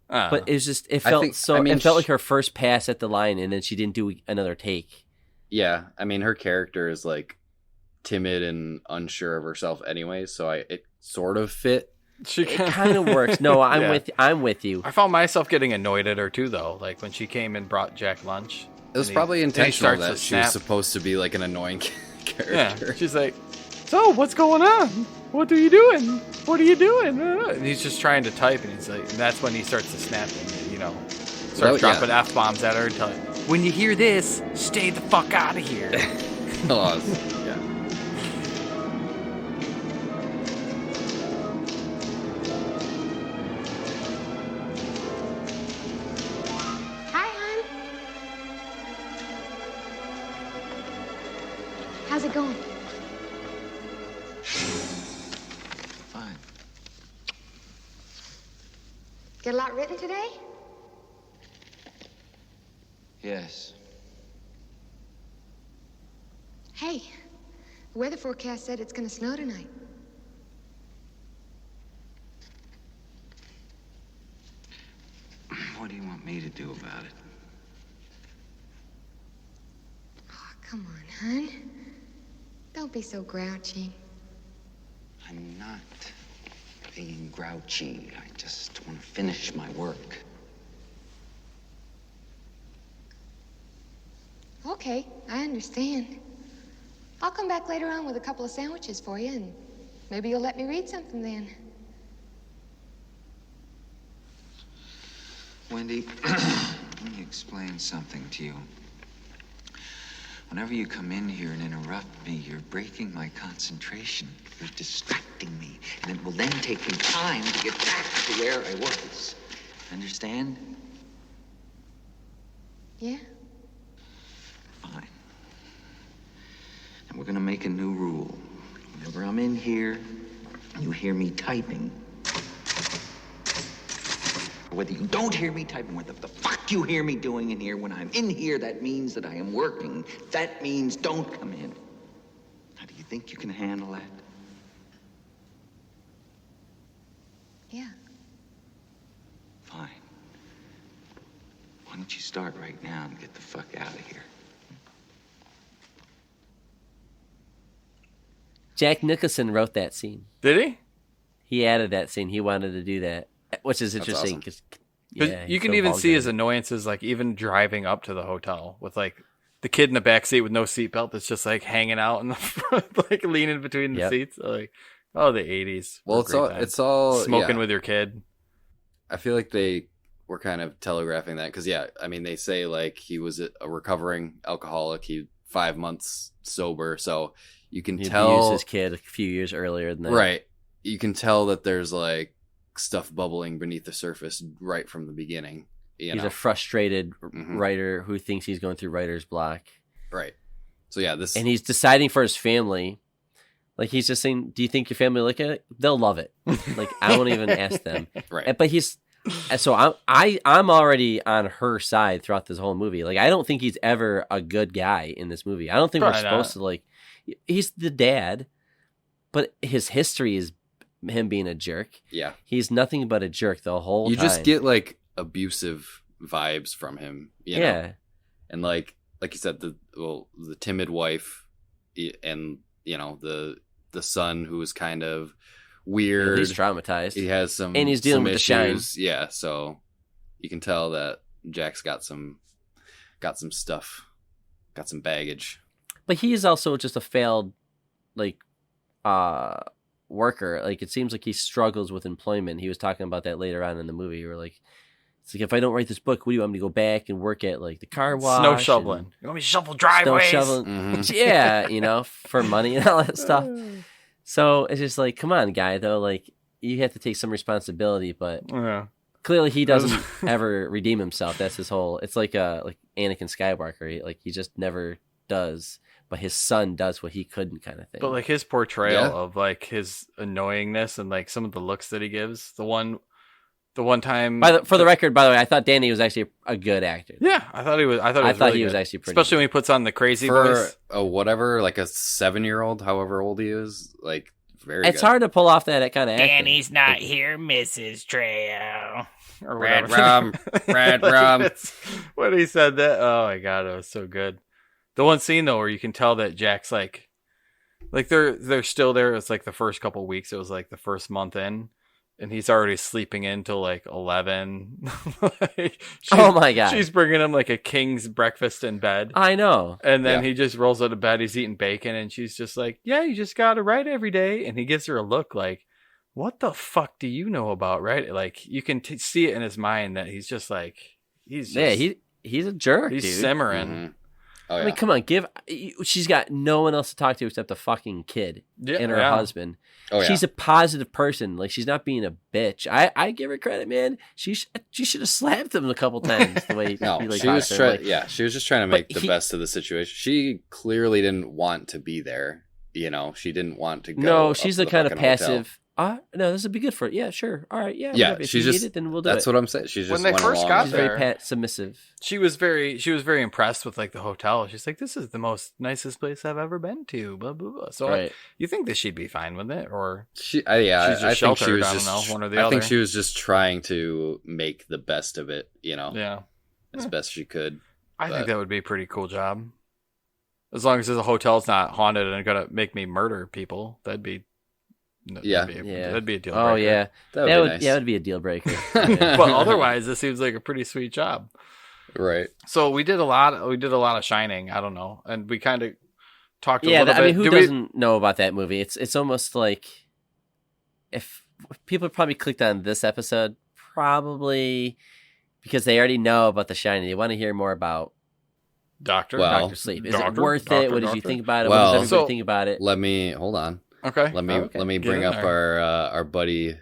But it was just, it felt it felt like her first pass at the line, and then she didn't do another take. Yeah, I mean, her character is like timid and unsure of herself anyway, so it sort of fit. It kind of works. No, I'm with you. I found myself getting annoyed at her too, though. Like when she came and brought Jack lunch. It was probably intentional that she was supposed to be like an annoying character. Yeah, she's like, "So what's going on? What are you doing? What are you doing?" And he's just trying to type, and he's like, and that's when he starts to snap, and, you know, dropping F-bombs at her and telling, "When you hear this, stay the fuck out of here." Yeah. How's it going? Fine. Get a lot written today? Yes. Hey, the weather forecast said it's gonna snow tonight. What do you want me to do about it? Oh, come on, hon. Don't be so grouchy. I'm not being grouchy. I just want to finish my work. Okay, I understand. I'll come back later on with a couple of sandwiches for you, and maybe you'll let me read something then. Wendy, let me explain something to you. Whenever you come in here and interrupt me, you're breaking my concentration. You're distracting me. And it will then take me time to get back to where I was. Understand? Yeah? Fine. And we're gonna make a new rule. Whenever I'm in here, you hear me typing. Whether you don't hear me typing, whether the fuck you hear me doing in here, when I'm in here, that means that I am working. That means don't come in. Now, do you think you can handle that? Yeah. Fine. Why don't you start right now and get the fuck out of here? Jack Nicholson wrote that scene. Did he? He added that scene. He wanted to do that, which is interesting Awesome. because You can even see his annoyances, like even driving up to the hotel with like the kid in the back seat with no seatbelt that's just like hanging out in the front, like leaning between the seats. Like, oh, the 80s. Well, it's all smoking with your kid. I feel like they were kind of telegraphing that because, I mean, they say like he was a recovering alcoholic. He 5 months sober, so you can tell abused his kid a few years earlier than that. Right. You can tell that there's like stuff bubbling beneath the surface right from the beginning. He's a frustrated writer who thinks he's going through writer's block. Right. So and he's deciding for his family. Like he's just saying, "Do you think your family like it? They'll love it." Like I won't even ask them. Right. But I'm already on her side throughout this whole movie. Like I don't think he's ever a good guy in this movie. I don't think we're supposed to like. He's the dad, but his history is him being a jerk. Yeah. He's nothing but a jerk the whole time. You just get like abusive vibes from him. You know? And like you said, the timid wife and the son who is kind of weird. He's traumatized. He has some and he's dealing with issues. the shine. Yeah, so you can tell that Jack's got some stuff, got some baggage. But he is also just a failed worker. Like it seems like he struggles with employment. He was talking about that later on in the movie. Where like it's like, if I don't write this book, what do you want me to go back and work at like the car wash? Snow shoveling. You want me to shovel driveways? Snow shoveling. Yeah, for money and all that stuff. So it's just like, come on, guy, though. Like you have to take some responsibility, but clearly he doesn't ever redeem himself. That's his whole. It's like Anakin Skywalker. He just never does. But his son does what he couldn't, kind of thing. But like his portrayal of like his annoyingness and like some of the looks that he gives, the one time. For the record, by the way, I thought Danny was actually a good actor. Yeah, I thought he was. I thought really he was good. actually pretty. Especially good. when he puts on the crazy for voice. Whatever, like a 7-year-old, however old he is, like very. It's good. hard to pull off that kind of acting. Danny's not here, Mrs. Trejo. Or Red whatever. rum, red rum. When he said that, oh my god, it was so good. The one scene though where you can tell that Jack's like they're still there. It's like the first couple weeks. It was like the first month in, and he's already sleeping in till like 11. Oh my god! She's bringing him like a king's breakfast in bed. I know. And then he just rolls out of bed. He's eating bacon, and she's just like, "Yeah, you just gotta write every day." And he gives her a look like, "What the fuck do you know about writing?" Like you can see it in his mind that he's just like he's a jerk. He's dude. simmering. Mm-hmm. Oh, yeah. I mean, come on, she's got no one else to talk to except the fucking kid and her husband. Oh, yeah. She's a positive person. Like she's not being a bitch. I give her credit, man. She should have slapped him a couple times the way she was trying. She was just trying to make the best of the situation. She clearly didn't want to be there. She didn't want to go. No, she's the kind of passive. Hotel. No, this would be good for it. Yeah, sure. All right, yeah. Yeah, if she's you just. need it, then we'll do that's it. what I'm saying. She's just when they went first along. got She's there, very submissive. She was very impressed with like the hotel. She's like, "This is the most nicest place I've ever been to." Blah blah blah. So you think that she'd be fine with it, or she's just I sheltered. think she was I don't know, one or the other. I think she was just trying to make the best of it. As best she could. I think that would be a pretty cool job. As long as the hotel's not haunted and gonna make me murder people, that'd be a deal breaker. Oh yeah, that would be nice. That would be a deal breaker. But otherwise, this seems like a pretty sweet job. Right. So we did a lot of Shining. I don't know, and we kind of talked. Yeah, a little bit. I mean, who doesn't know about that movie? It's almost like if people probably clicked on this episode, probably because they already know about The Shining. They want to hear more about Doctor Sleep. Is it worth it? What did you think about it? Well, what does everybody think about it? Let me hold on. Okay. Let me bring up our buddy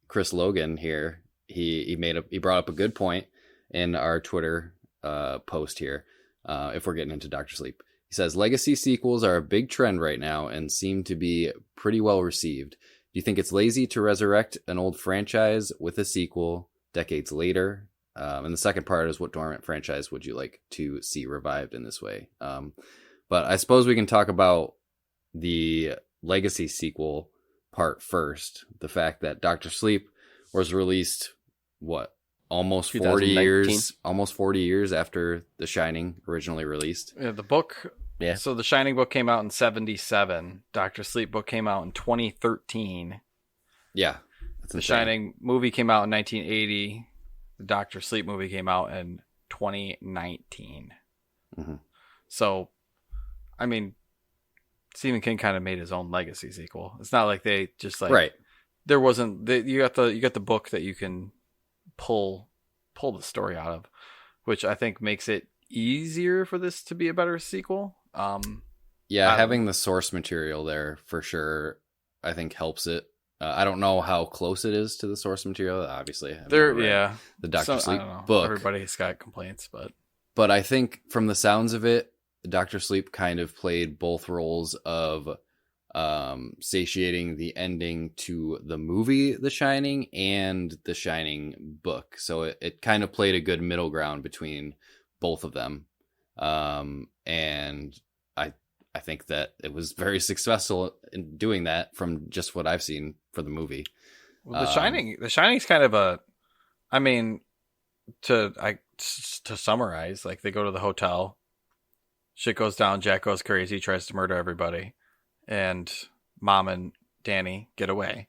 Chris Logan here. He brought up a good point in our Twitter post here. If we're getting into Dr. Sleep, he says legacy sequels are a big trend right now and seem to be pretty well received. Do you think it's lazy to resurrect an old franchise with a sequel decades later? And the second part is, what dormant franchise would you like to see revived in this way? But I suppose we can talk about the legacy sequel part first. The fact that Dr. Sleep was released, almost 40 years after The Shining originally released. Yeah, the book Yeah. So the Shining book came out in 1977. Doctor Sleep book came out in 2013. Yeah. The Shining movie came out in 1980. The Doctor Sleep movie came out in 2019. Mm-hmm. So, I mean, Stephen King kind of made his own legacy sequel. It's not like they just like right. There wasn't you got the book that you can pull the story out of, which I think makes it easier for this to be a better sequel. Having the source material there for sure, I think helps it. I don't know how close it is to the source material. Obviously, the Doctor Sleep book. Everybody's got complaints, but I think from the sounds of it, Doctor Sleep kind of played both roles of satiating the ending to the movie The Shining and the Shining book. So it kind of played a good middle ground between both of them. And I think that it was very successful in doing that from just what I've seen for the movie. Well, The Shining's kind of a, I mean, to summarize, like they go to the hotel, shit goes down, Jack goes crazy, tries to murder everybody, and Mom and Danny get away.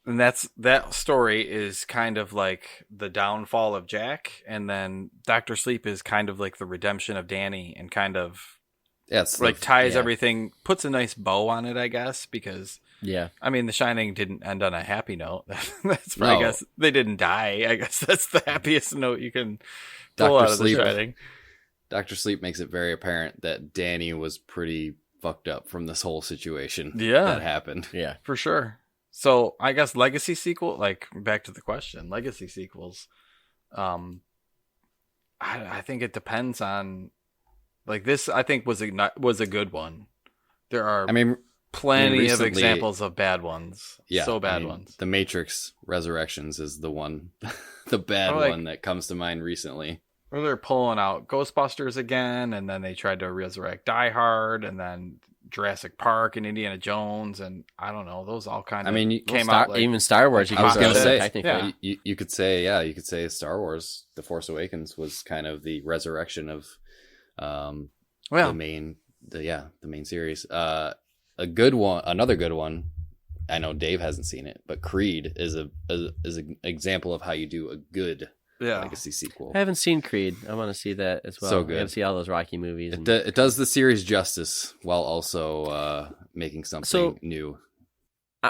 And that story is kind of like the downfall of Jack, and then Doctor Sleep is kind of like the redemption of Danny, and kind of ties everything, puts a nice bow on it, I guess, because I mean, The Shining didn't end on a happy note. I guess they didn't die. I guess that's the happiest note you can pull out of The Shining. Dr. Sleep makes it very apparent that Danny was pretty fucked up from this whole situation that happened. Yeah, for sure. So I guess legacy sequel, like back to the question, legacy sequels. I think it depends on, like this. I think was a good one. There are, plenty of examples of bad ones. Yeah, so bad ones. The Matrix Resurrections is the one, the bad one that comes to mind recently. Or they're pulling out Ghostbusters again, and then they tried to resurrect Die Hard, and then Jurassic Park and Indiana Jones, and I don't know, those all kind of came out. Like, even Star Wars, I was going to say, technically. You could say Star Wars, The Force Awakens was kind of the resurrection of the main series. A good one, another good one. I know Dave hasn't seen it, but Creed is an example of how you do a good legacy sequel. I haven't seen Creed. I want to see that as well. So good. I got to see all those Rocky movies. It does the series justice while also making something new.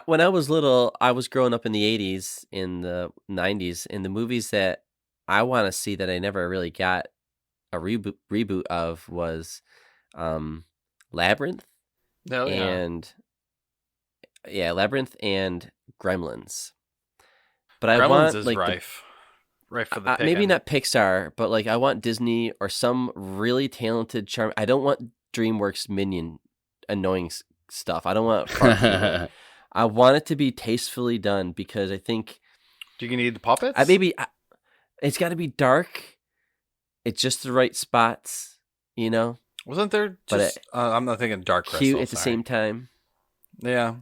When I was little, I was growing up in the 80s, in the 90s, and the movies that I want to see that I never really got a reboot of was Labyrinth. Labyrinth and Gremlins. But I want is like rife for the maybe not Pixar, but like I want Disney or some really talented charm. I don't want DreamWorks Minion annoying stuff. I don't want I want it to be tastefully done, because I think do you need the puppets? It's got to be dark. It's just the right spots, you know. Wasn't there just I'm not thinking Dark Crystal, cute at the same time. Yeah.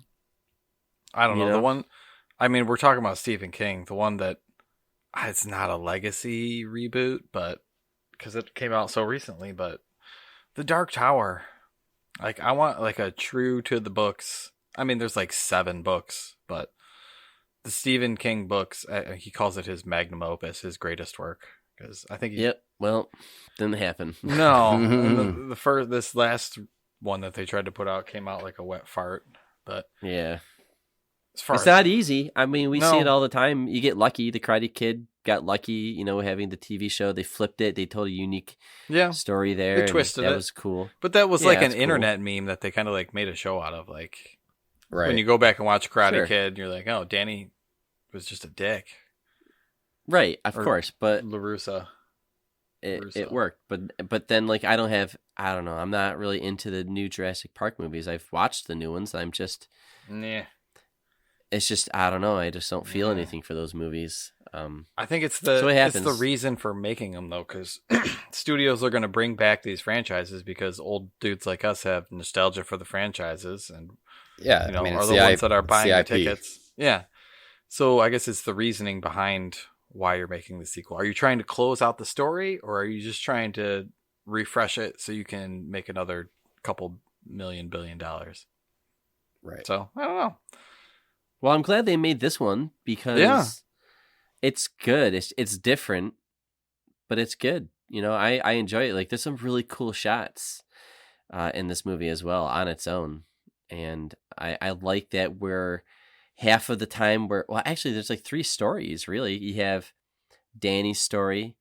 I don't know. The one, I mean, we're talking about Stephen King, the one that it's not a legacy reboot, but because it came out so recently, but The Dark Tower, like I want like a true to the books. I mean, there's like 7 books, but the Stephen King books, he calls it his magnum opus, his greatest work. Because I think well, didn't happen. No, this last one that they tried to put out came out like a wet fart. But yeah, it's not easy. I mean, we see it all the time. You get lucky. The Karate Kid got lucky, you know, having the TV show. They flipped it. They told a unique story there. They twisted it. That was cool. But that was like an internet meme that they kind of like made a show out of. Like, when you go back and watch Karate Kid, you're like, oh, Danny was just a dick. Right, of course, but LaRusso. It worked, but then like I don't know, I'm not really into the new Jurassic Park movies. I've watched the new ones. I'm just it's just I don't know. I just don't feel anything for those movies. I think it's the reason for making them though, because studios are going to bring back these franchises because old dudes like us have nostalgia for the franchises, and are the ones that are buying the tickets. Yeah, so I guess it's the reasoning behind why you're making the sequel. Are you trying to close out the story, or are you just trying to refresh it so you can make another couple billion dollars. Right. So I don't know. Well, I'm glad they made this one because it's good. It's different, but it's good. You know, I enjoy it. Like, there's some really cool shots in this movie as well on its own. And I like that we're half of the time well, actually, there's like 3 stories, really. You have Danny's story.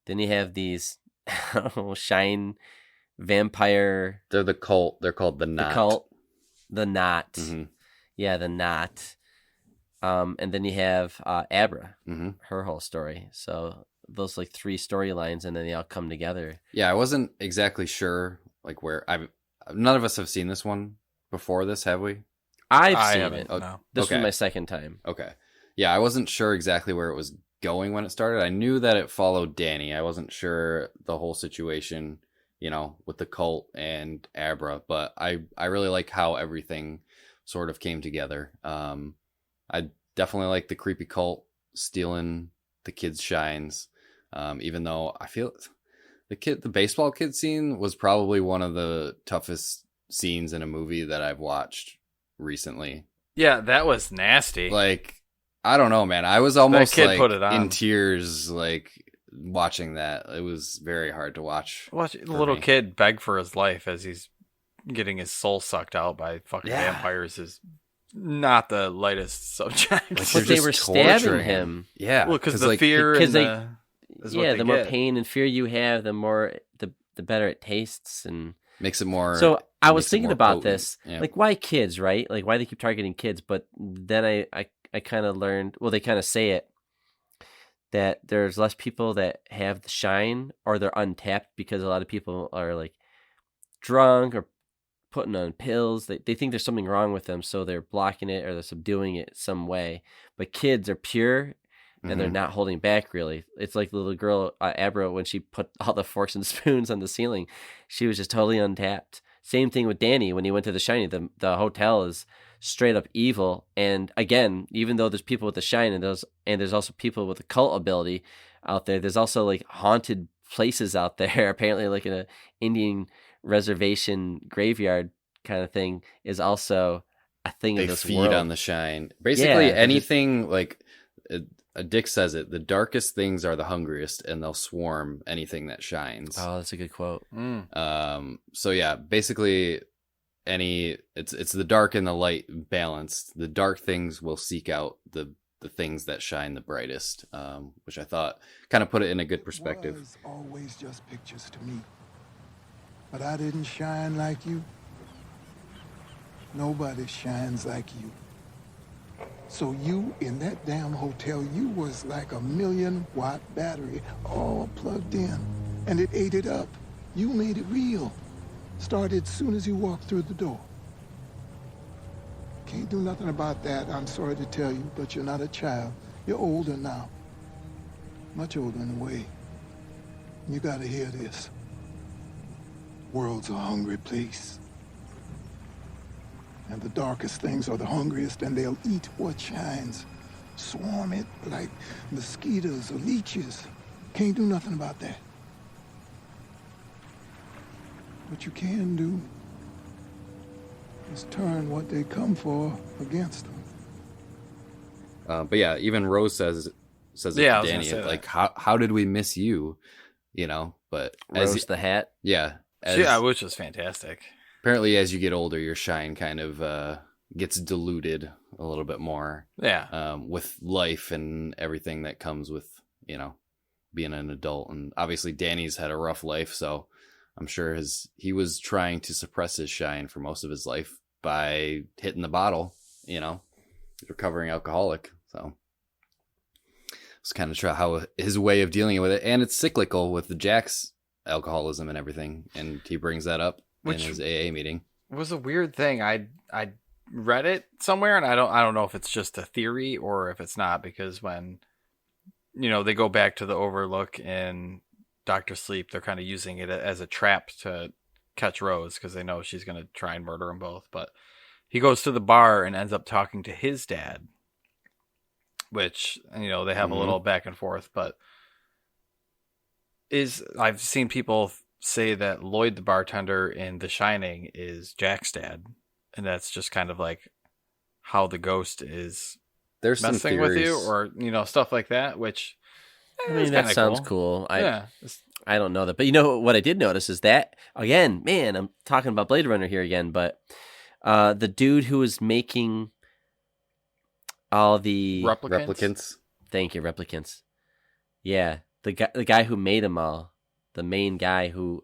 Then you have these Shine vampire. They're the cult. They're called the Knot. The cult. The Knot. Mm-hmm. Yeah, the Knot. And then you have Abra, Mm-hmm. her whole story. So those like 3 storylines, and then they all come together. Yeah, I wasn't exactly sure like where none of us have seen this one before this, have we? I've seen it. No. This Okay. was my second time. Okay. Yeah, I wasn't sure exactly where it was going when it started. I knew that it followed Danny. I wasn't sure the whole situation, you know, with the cult and Abra, but I really like how everything sort of came together. I definitely like the creepy cult stealing the kids' shines. Even though I feel the baseball kid scene was probably one of the toughest scenes in a movie that I've watched recently. Yeah, that was nasty. Like, I don't know, man. I was almost kid like put it on. in tears, like watching that. It was very hard to watch. Watch the for little me. kid beg for his life as he's getting his soul sucked out by fucking Yeah. vampires is not the lightest subject. Like, But they're they just were stabbing torturing him. Yeah, Well, because the like, fear because and they- is what Yeah, they the more get. pain and fear you have, the more the better it tastes. And makes it more. so I was makes it thinking more about potent. this, Yeah. like, why kids, right? Like, why they keep targeting kids? But then I kind of learned. Well, they kind of say it that there's less people that have the shine, or they're untapped because a lot of people are like drunk or putting on pills. They think there's something wrong with them, so they're blocking it or they're subduing it some way. But kids are pure. And they're Mhm. not holding back, really. It's like the little girl, Abra, when she put all the forks and spoons on the ceiling. She was just totally untapped. Same thing with Danny when he went to the Shiny. The hotel is straight up evil. And again, even though there's people with the shine and there's also people with the cult ability out there, there's also like haunted places out there. Apparently, like in a Indian reservation graveyard kind of thing is also a thing They of this feed world. on the shine. Basically, Yeah, anything like a Dick says it. The darkest things are the hungriest, and they'll swarm anything that shines. Oh, that's a good quote. So yeah, basically, it's the dark and the light balanced. The dark things will seek out the things that shine the brightest, which I thought kind of put it in a good perspective. Was always just pictures to me. But I didn't shine like you. Nobody shines like you. So you, in that damn hotel, you was like a 1,000,000-watt battery all plugged in. And it ate it up. You made it real. Started as soon as you walked through the door. Can't do nothing about that, I'm sorry to tell you, but you're not a child. You're older now. Much older in a way. You gotta hear this. World's a hungry place. And the darkest things are the hungriest, and they'll eat what shines. Swarm it like mosquitoes or leeches. Can't do nothing about that. What you can do is turn what they come for against them. But yeah, even Rose says it Yeah, I to was gonna Danny, say that. like, how did we miss you? You know, but Rose the Hat. yeah, Yeah, which was fantastic. apparently as you get older, your shine kind of gets diluted a little bit more. Yeah. With life and everything that comes with, you know, being an adult. And obviously Danny's had a rough life, so I'm sure he was trying to suppress his shine for most of his life by hitting the bottle, you know, recovering alcoholic. So it's kind of how his way of dealing with it. And it's cyclical with the Jack's alcoholism and everything. And he brings that up in his AA meeting. It was a weird thing. I read it somewhere, and I don't know if it's just a theory or if it's not, because when, you know, they go back to the Overlook in Dr. Sleep, they're kind of using it as a trap to catch Rose because they know she's going to try and murder them both. But he goes to the bar and ends up talking to his dad, which, you know, they have a little back and forth. But I've seen people say that Lloyd, the bartender in The Shining, is Jack's dad, and that's just kind of like how the ghost is There's some messing with you, theories. or stuff like that. Which I mean, that sounds cool. Yeah. I don't know that, but you know what I did notice is that again, man, I'm talking about Blade Runner here again, but the dude who was making all the replicants. Thank you, replicants. Yeah, the guy who made them all, the main guy who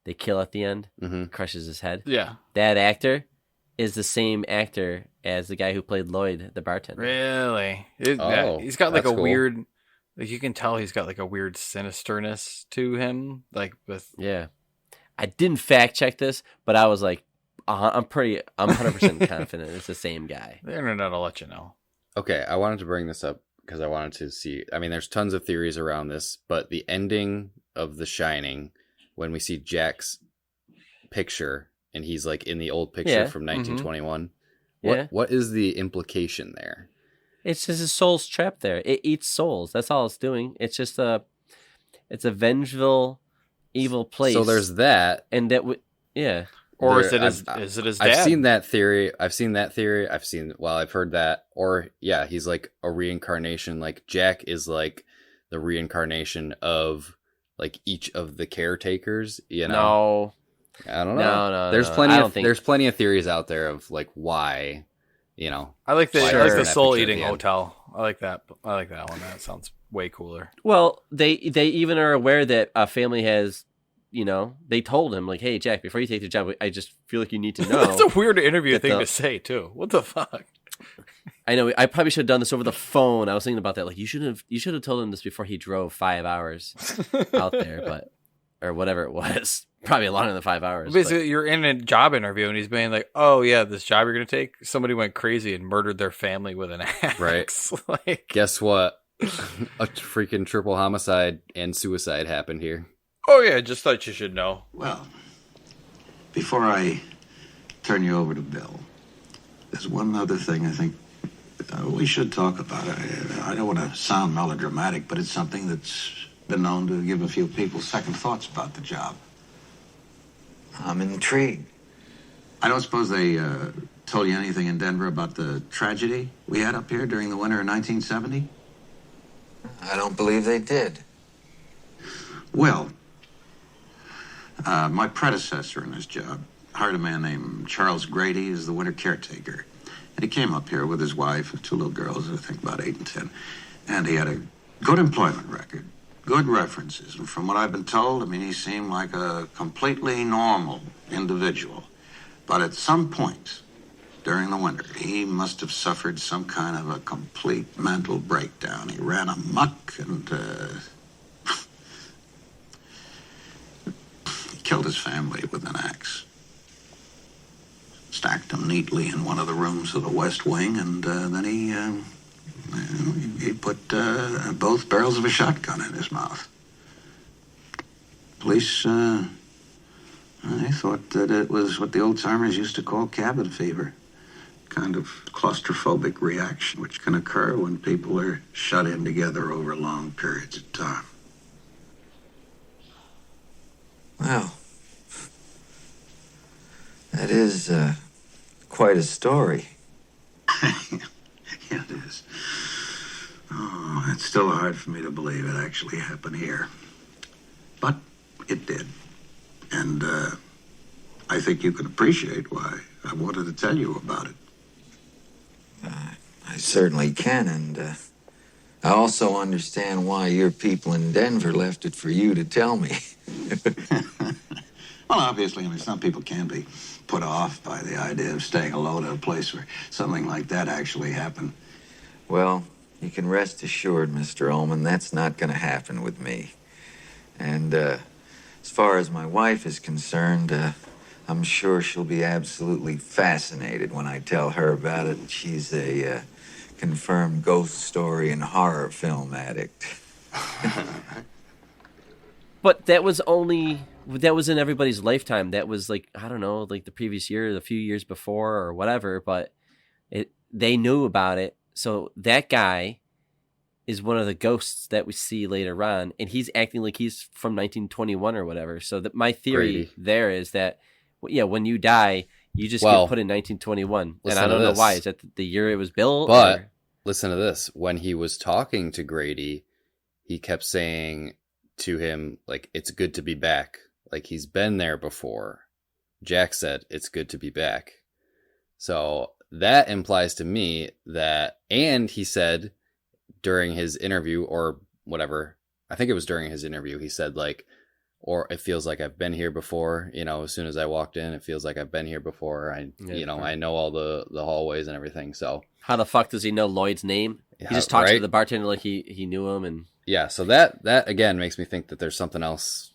they kill at the end, crushes his head. Yeah, that actor is the same actor as the guy who played Lloyd, the bartender. Really? He's got like a cool weird. Like you can tell he's got like a weird sinisterness to him. Like with I didn't fact check this, but I was like, I'm 100% confident it's the same guy. The internet will let you know. Okay, I wanted to bring this up because I wanted to see. I mean, there's tons of theories around this, but the ending of The Shining, when we see Jack's picture and he's like in the old picture from 1921. What is the implication there? It's just his soul's trapped there. It eats souls. That's all it's doing. It's just it's a vengeful, evil place. So there's that, and that Or is it his dad? I've seen that theory. I've heard that. Or he's like a reincarnation. Like Jack is like the reincarnation of like each of the caretakers. You know? No, I don't know. No. There's plenty of theories out there of like why. I like the soul eating hotel. I like that one. That sounds way cooler. Well, they even are aware that a family has. They told him like, "Hey, Jack, before you take the job, I just feel like you need to know." That's a weird interview thing to say too. What the fuck? I know. I probably should have done this over the phone. I was thinking about that. Like, you should have told him this before he drove 5 hours out there, or whatever it was. Probably longer than 5 hours. Basically, you're in a job interview, and he's being like, "Oh yeah, this job you're gonna take. Somebody went crazy and murdered their family with an axe." Right. Guess what? A freaking triple homicide and suicide happened here. Oh yeah, just thought you should know. Well, before I turn you over to Bill, there's one other thing I think we should talk about. I don't want to sound melodramatic, but it's something that's been known to give a few people second thoughts about the job. I'm intrigued. I don't suppose they told you anything in Denver about the tragedy we had up here during the winter of 1970? I don't believe they did. Well, my predecessor in this job hired a man named Charles Grady as the winter caretaker. And he came up here with his wife and 2 little girls, I think about 8 and 10. And he had a good employment record, good references. And from what I've been told, I mean, he seemed like a completely normal individual. But at some point during the winter, he must have suffered some kind of a complete mental breakdown. He ran amok and killed his family with an axe. Stacked them neatly in one of the rooms of the West Wing, and then he put both barrels of a shotgun in his mouth. Police, they thought that it was what the old-timers used to call cabin fever. Kind of claustrophobic reaction, which can occur when people are shut in together over long periods of time. Wow. That is quite a story. Yeah, it is. Oh, it's still hard for me to believe it actually happened here. But it did. And I think you can appreciate why I wanted to tell you about it. I certainly can, and I also understand why your people in Denver left it for you to tell me. Well, obviously, I mean, some people can be put off by the idea of staying alone at a place where something like that actually happened. Well, you can rest assured, Mr. Ullman, that's not going to happen with me. And as far as my wife is concerned, I'm sure she'll be absolutely fascinated when I tell her about it. She's a confirmed ghost story and horror film addict. But that was in everybody's lifetime. That was like, I don't know, like the previous year, the few years before or whatever, but they knew about it. So that guy is one of the ghosts that we see later on, and he's acting like he's from 1921 or whatever. So that my theory Grady. there is that, when you die, you just get put in 1921, and I don't know why. Is that the year it was built? But listen to this: when he was talking to Grady, he kept saying to him, like, "It's good to be back." Like he's been there before. Jack said, "It's good to be back." So that implies to me that, and he said during his interview or whatever, I think it was during his interview, he said like, or it feels like I've been here before, as soon as I walked in, it feels like I've been here before. I know all the hallways and everything. So how the fuck does he know Lloyd's name? He just talks to the bartender like he knew him. And yeah. So that again makes me think that there's something else,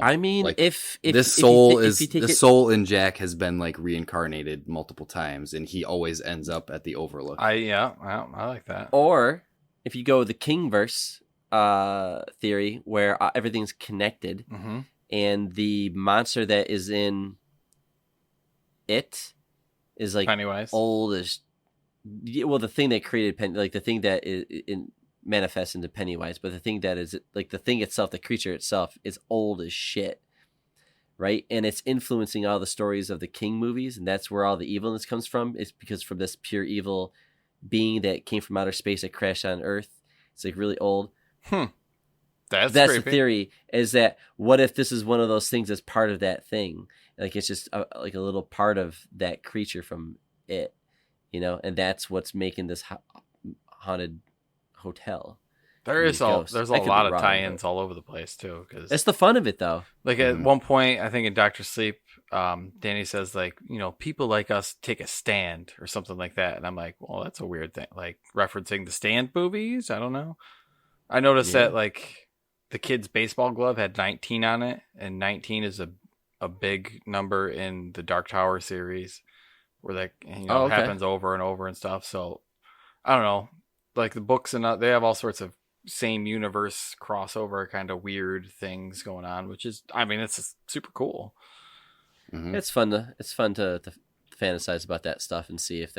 I mean, like if this soul in Jack has been like reincarnated multiple times, and he always ends up at the Overlook. I like that. Or if you go with the Kingverse theory, where everything's connected, and the monster that is in it is like Pennywise, old as the thing that created the thing that manifests into Pennywise, but the thing that is like the thing itself, the creature itself, is old as shit, right? And it's influencing all the stories of the King movies, and that's where all the evilness comes from. It's because from this pure evil being that came from outer space that crashed on Earth. It's like really old. That's the creepy. theory, is that what if this is one of those things that's part of that thing? Like it's just like a little part of that creature from it, and that's what's making this haunted hotel. There's a lot of tie-ins all over the place too, because that's the fun of it though. Like at one point, I think in Dr. Sleep, Danny says like, people like us take a stand or something like that, and I'm like, well, that's a weird thing, like referencing the Stand movies. I don't know. I noticed that like the kid's baseball glove had 19 on it, and 19 is a big number in the Dark Tower series, where that happens over and over and stuff. So I don't know. Like the books and they have all sorts of same universe crossover kind of weird things going on, which is, it's just super cool. Mm-hmm. It's fun to fantasize about that stuff and see if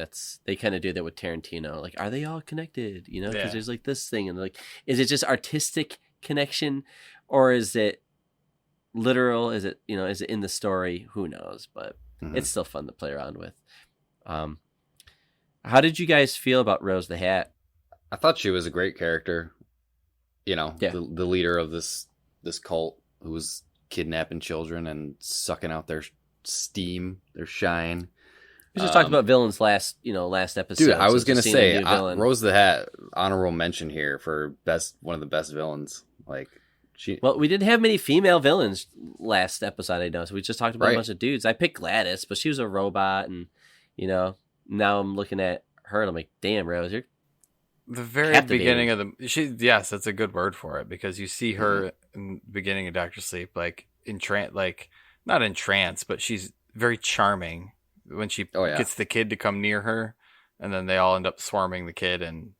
they kind of do that with Tarantino. Like, are they all connected? Because there's like this thing, and like, is it just artistic connection, or is it literal? Is it is it in the story? Who knows? But it's still fun to play around with. How did you guys feel about Rose the Hat? I thought she was a great character. The leader of this cult who was kidnapping children and sucking out their steam, their shine. We just talked about villains last episode. Dude, I was gonna say Rose the Hat, honorable mention here for one of the best villains. Like well, we didn't have many female villains last episode, I know. So we just talked about a bunch of dudes. I picked Gladys, but she was a robot, and now I'm looking at her and I'm like, damn, Rose, you're the very beginning of that's a good word for it, because you see her in the beginning of Dr. Sleep, like not in trance, but she's very charming when she gets the kid to come near her, and then they all end up swarming the kid and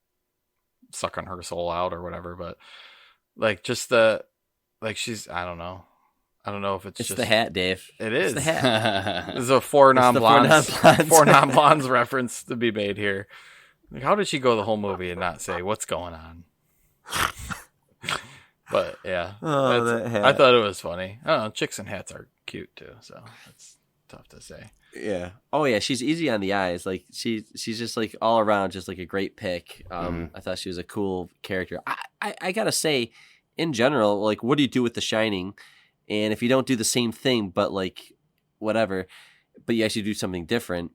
sucking her soul out or whatever. But like she's, I don't know if it's just the hat, Dave. It is the hat. There's a four non-blondes reference to be made here. Like, how did she go the whole movie and not say what's going on? But yeah, I thought it was funny. I don't know, chicks in hats are cute too, so that's tough to say. Yeah. Oh yeah, she's easy on the eyes. Like she's just like all around, just like a great pick. I thought she was a cool character. I gotta say, in general, like, what do you do with The Shining? And if you don't do the same thing, but like whatever, but you actually do something different.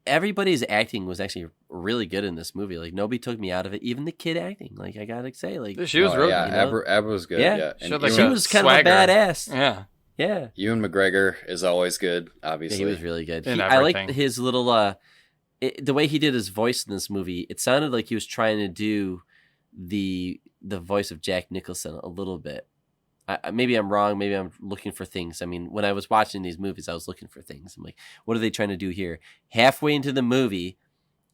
Everybody's acting was actually really good in this movie. Like, nobody took me out of it. Even the kid acting. Like, I gotta say, like, she was really good. Abra was good. Yeah. She was kind of a badass. Yeah. Ewan McGregor is always good. Obviously, he was really good. I liked his little the way he did his voice in this movie. It sounded like he was trying to do the voice of Jack Nicholson a little bit. Maybe I'm wrong. Maybe I'm looking for things. I mean, when I was watching these movies, I was looking for things. I'm like, what are they trying to do here? Halfway into the movie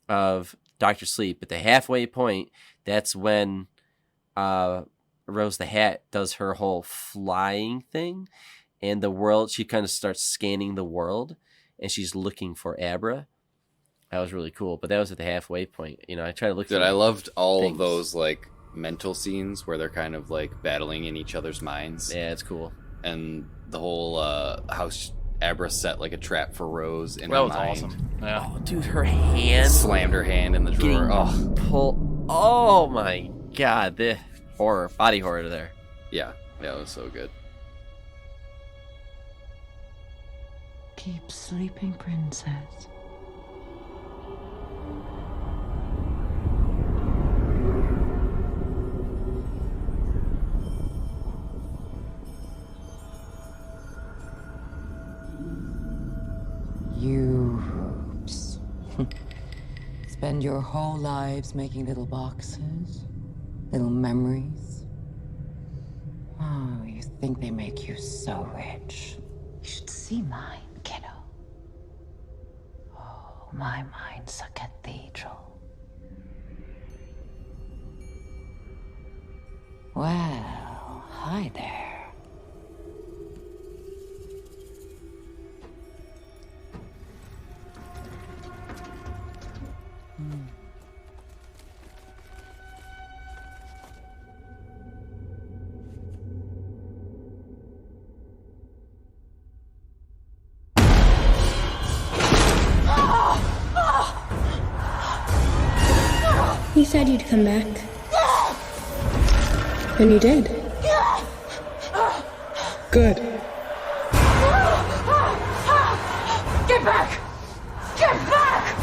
of Dr. Sleep, at the halfway point, that's when Rose the Hat does her whole flying thing, and the world, she kind of starts scanning the world, and she's looking for Abra. That was really cool. But that was at the halfway point. You know, I try to look. Dude, for I loved all things. of those like mental scenes where they're kind of like battling in each other's minds. Yeah, it's cool. And the whole how Abra set like a trap for Rose in her That was mind. awesome. Yeah. Oh, dude, her hand Slammed her hand in the drawer. Oh my god, the horror, body horror there. Yeah, it was so good. Keep sleeping, princess. You spend your whole lives making little boxes, little memories. Oh, you think they make you so rich. You should see mine, kiddo. Oh, my mind's a cathedral. Well, hi there. You said you'd come back. And you did. Good. Get back! Get back!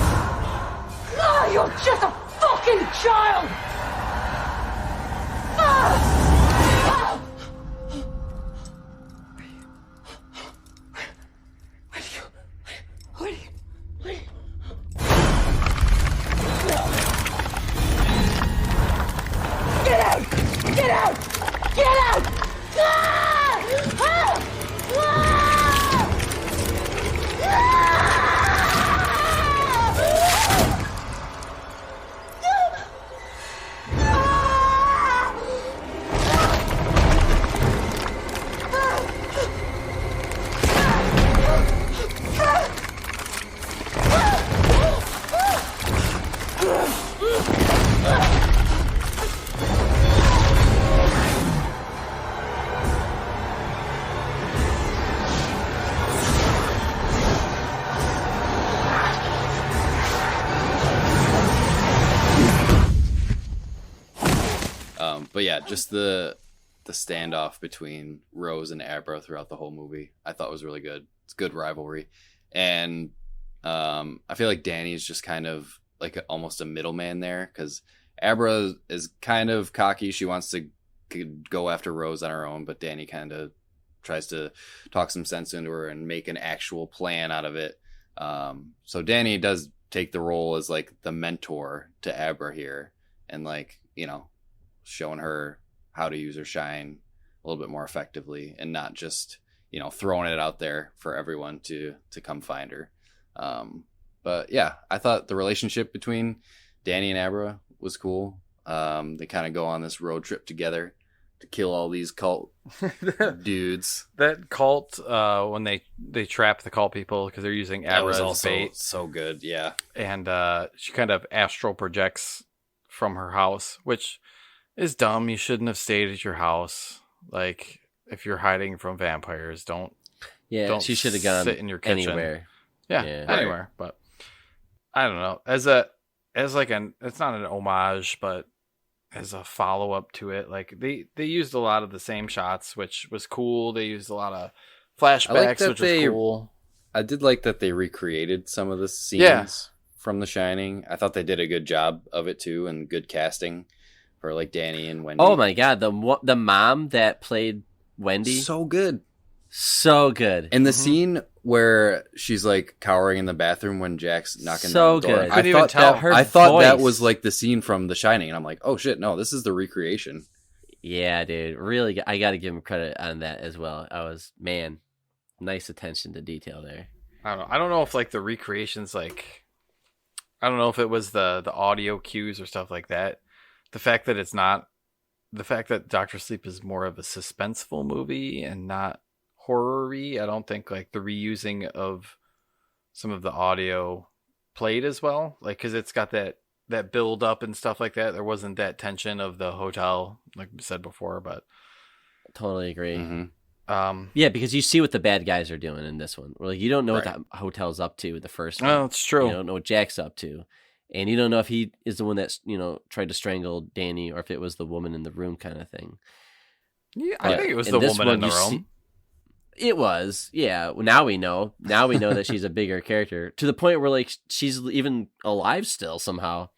Oh, you're just a fucking child! Get out! Get out! Get out! Ah! Ah! Ah! But yeah, just the standoff between Rose and Abra throughout the whole movie, I thought was really good. It's good rivalry, and I feel like Danny's just kind of like almost a middleman there because Abra is kind of cocky. She wants to go after Rose on her own, but Danny kind of tries to talk some sense into her and make an actual plan out of it. So Danny does take the role as like the mentor to Abra here, and like, you know, showing her how to use her shine a little bit more effectively and not just, you know, throwing it out there for everyone to come find her. But yeah, I thought the relationship between Danny and Abra was cool. They kind of go on this road trip together to kill all these cult dudes. That cult, when they trap the cult people because they're using Abra as also bait. So good, yeah. And she kind of astral projects from her house, which is dumb. You shouldn't have stayed at your house. Like, if you're hiding from vampires, don't she should have gone sit in your kitchen. anywhere. Yeah, Yeah. anywhere. But I don't know. As like it's not an homage, but as a follow up to it, like they used a lot of the same shots, which was cool. They used a lot of flashbacks, which was cool. I did like that they recreated some of the scenes from The Shining. I thought they did a good job of it too, and good casting for like Danny and Wendy. Oh my god, the mom that played Wendy, so good. So good. And the scene where she's like cowering in the bathroom when Jack's knocking so on the door. good. I thought that was like the scene from The Shining, and I'm like, oh shit, no, this is the recreation. Yeah, dude, really, I got to give him credit on that as well. Nice attention to detail there. I don't know if like the recreations, like, I don't know if it was the audio cues or stuff like that. The fact that Dr. Sleep is more of a suspenseful movie and not horror-y, I don't think like the reusing of some of the audio played as well, like because it's got that build up and stuff like that. There wasn't that tension of the hotel, like we said before, but Totally agree. mm-hmm. Yeah, because you see what the bad guys are doing in this one. Like you don't know Right. what the hotel's up to with the first one. Oh, it's true. You don't know what Jack's up to, and you don't know if he is the one that's tried to strangle Danny or if it was the woman in the room kind of thing. Yeah, I think it was the woman in the room. It was, yeah. Now we know. Now we know that she's a bigger character to the point where like she's even alive still somehow.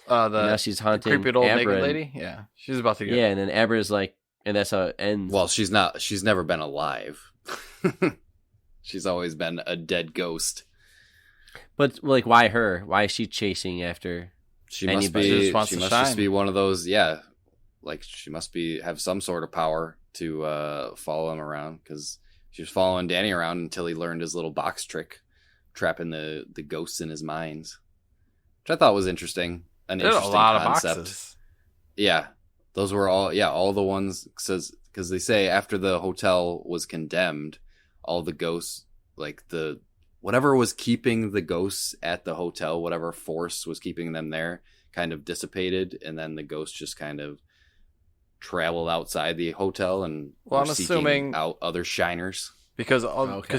Now she's haunting the creepy old Abra naked lady. Yeah, she's about to get. Yeah, and then Abra's like, and that's how it ends. Well, she's not. She's never been alive. She's always been a dead ghost. But like, why her? Why is she chasing after? She must anybody? be. She must just be one of those. Yeah, like she must have some sort of power to follow him around, because she was following Danny around until he learned his little box trick, trapping the ghosts in his minds, which I thought was interesting. An interesting a lot concept. of boxes. Yeah, those were all the ones, because they say after the hotel was condemned, all the ghosts, like whatever was keeping the ghosts at the hotel, whatever force was keeping them there, kind of dissipated, and then the ghosts just kind of traveled outside the hotel and I'm seeking assuming out other shiners, because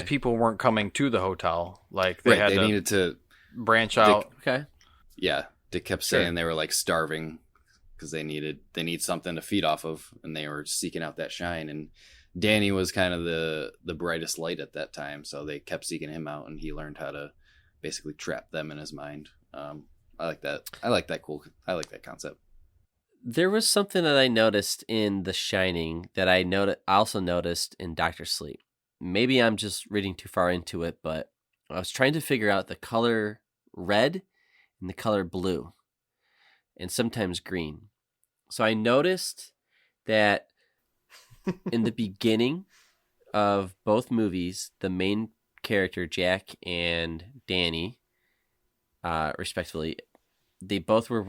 people weren't coming to the hotel, like they needed to branch out. Yeah, they kept saying they were like starving because they need something to feed off of, and they were seeking out that shine. And Danny was kind of the brightest light at that time, so they kept seeking him out, and he learned how to basically trap them in his mind. I like that. I like that concept. There was something that I noticed in The Shining that I also noticed in Doctor Sleep. Maybe I'm just reading too far into it, but I was trying to figure out the color red and the color blue, and sometimes green. So I noticed that in the beginning of both movies, the main character, Jack and Danny, respectively, they both were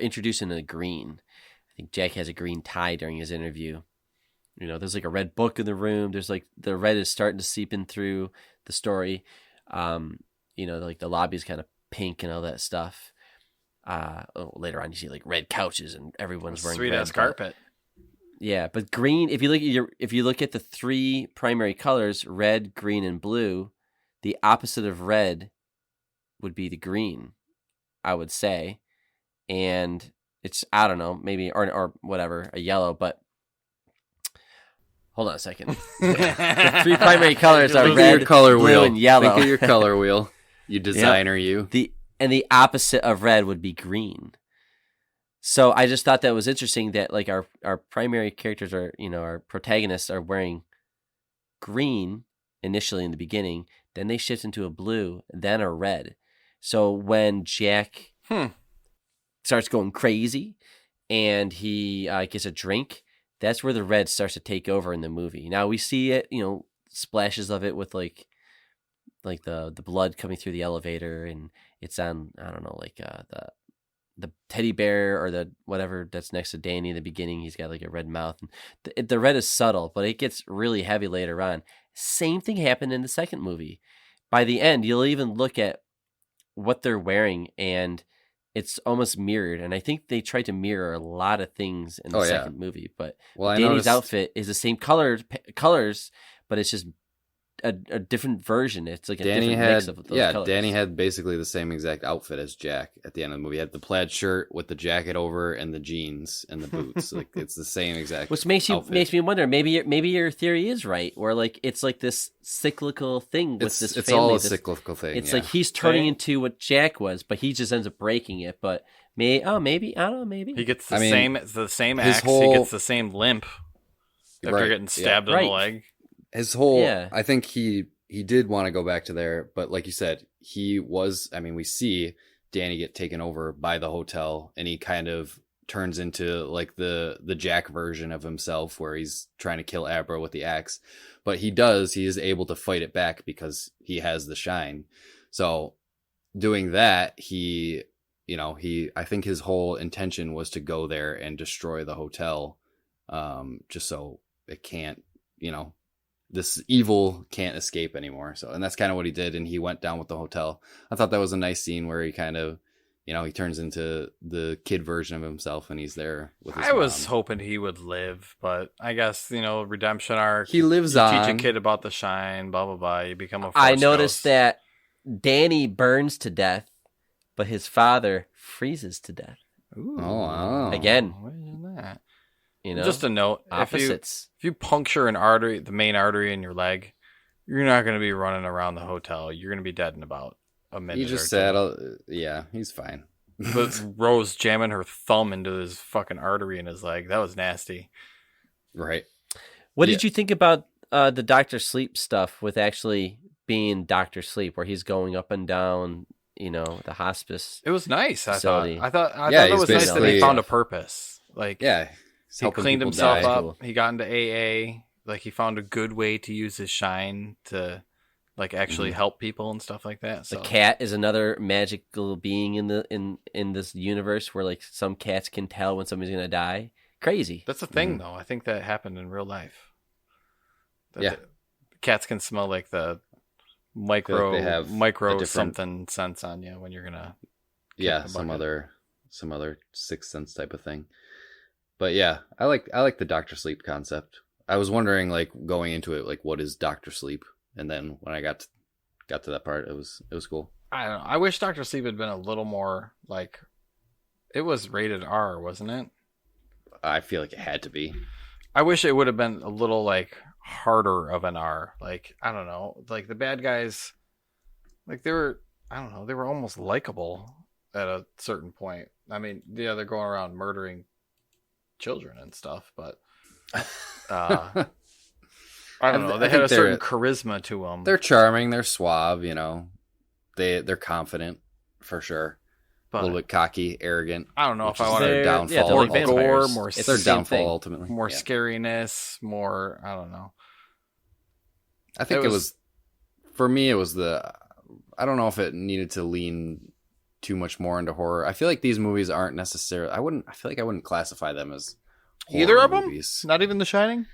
introduced in a green. I think Jack has a green tie during his interview. There's like a red book in the room. There's like the red is starting to seep in through the story. Like the lobby is kind of pink and all that stuff. Later on, you see like red couches and everyone's wearing sweet red ass carpet. Yeah, but green. If you look at the three primary colors, red, green, and blue, the opposite of red would be the green, I would say, and it's, I don't know, maybe or whatever, a yellow. But hold on a second. The three primary colors are red, blue, and yellow. Think of your color wheel. You designer, you. The opposite of red would be green. So I just thought that was interesting that like our primary characters are, our protagonists are wearing green initially in the beginning, then they shift into a blue, then a red. So when Jack starts going crazy and he gets a drink, that's where the red starts to take over in the movie. Now we see it, splashes of it with like the blood coming through the elevator, and it's on, I don't know, like the teddy bear or the whatever that's next to Danny in the beginning. He's got like a red mouth. And the red is subtle, but it gets really heavy later on. Same thing happened in the second movie. By the end, you'll even look at what they're wearing, and it's almost mirrored. And I think they tried to mirror a lot of things in the second movie. But Danny's outfit is the same colors, but it's just a different version. It's like a different mix of those colors. Danny had basically the same exact outfit as Jack at the end of the movie. He had the plaid shirt with the jacket over and the jeans and the boots. Like it's the same exact. Which makes me wonder. Maybe your theory is right, where like it's like this cyclical thing with this family. It's all a cyclical thing. It's like he's turning into what Jack was, but he just ends up breaking it. But maybe I don't know. Maybe he gets the same axe. He gets the same limp after getting stabbed in the leg. His whole, I think he did want to go back to there, but like you said, we see Danny get taken over by the hotel, and he kind of turns into like the Jack version of himself, where he's trying to kill Abra with the axe, but he is able to fight it back because he has the shine. So doing that, I think his whole intention was to go there and destroy the hotel, just so it can't, this evil can't escape anymore. So, and that's kind of what he did. And he went down with the hotel. I thought that was a nice scene where he kind of, he turns into the kid version of himself and he's there with his I was mom. hoping he would live, but I guess, redemption arc. He lives you on. Teach a kid about the shine, blah, blah, blah. You become a Force I noticed ghost. that Danny burns to death, but his father freezes to death. Ooh. Oh, wow. Again. What is that? Just a note. opposites. If you puncture an artery, the main artery in your leg, you're not going to be running around the hotel. You're going to be dead in about a minute. He just said, yeah, he's fine. But Rose jamming her thumb into his fucking artery in his leg. That was nasty. Right. What did you think about the Dr. Sleep stuff with actually being Dr. Sleep, where he's going up and down, the hospice? It was nice. Facility. I thought it was nice that he found a purpose. Like, yeah, he cleaned himself up. Cool. He got into AA. Like, he found a good way to use his shine to, like, actually help people and stuff like that. So. The cat is another magical being in this universe where, like, some cats can tell when somebody's gonna die. Crazy. That's a thing, though. I think that happened in real life. Cats can smell like the micro something sense on you when you're gonna. Yeah, some other sixth sense type of thing. But yeah, I like the Dr. Sleep concept. I was wondering, like, going into it, like, what is Dr. Sleep? And then when I got to that part, it was cool. I don't know. I wish Dr. Sleep had been a little more, like, it was rated R, wasn't it? I feel like it had to be. I wish it would have been a little, like, harder of an R. Like, I don't know. Like, the bad guys, like, they were almost likable at a certain point. I mean, yeah, they're going around murdering children and stuff, but I don't know. They had a certain charisma to them. They're charming. They're suave. They're confident for sure. But a little bit cocky, arrogant. I don't know if I want their downfall. Yeah, more gore, more it's their downfall ultimately. More scariness, more. I don't know. I think it was for me. It was I don't know if it needed to lean too much more into horror. I feel like these movies aren't necessarily. I feel like I wouldn't classify them as either of movies. Not even The Shining.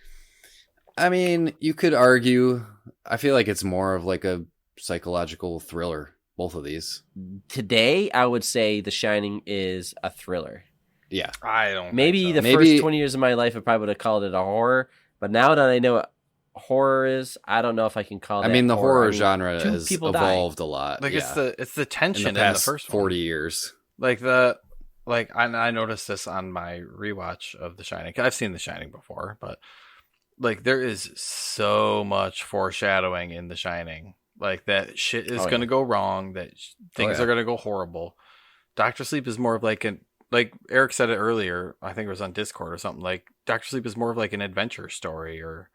I mean, you could argue. I feel like it's more of like a psychological thriller. Both of these. Today, I would say The Shining is a thriller. Yeah. I don't Maybe think so. the first 20 years of my life, I probably would have called it a horror. But now that I know what horror is, I don't know if I can call it. I mean, the horror genre has evolved a lot. Like, it's the tension in the first 40 years. Like, I noticed this on my rewatch of The Shining. I've seen The Shining before, but, like, there is so much foreshadowing in The Shining. Like, that shit is going to go wrong, that things are going to go horrible. Dr. Sleep is more of like Eric said it earlier, I think it was on Discord or something, like, Dr. Sleep is more of like an adventure story, or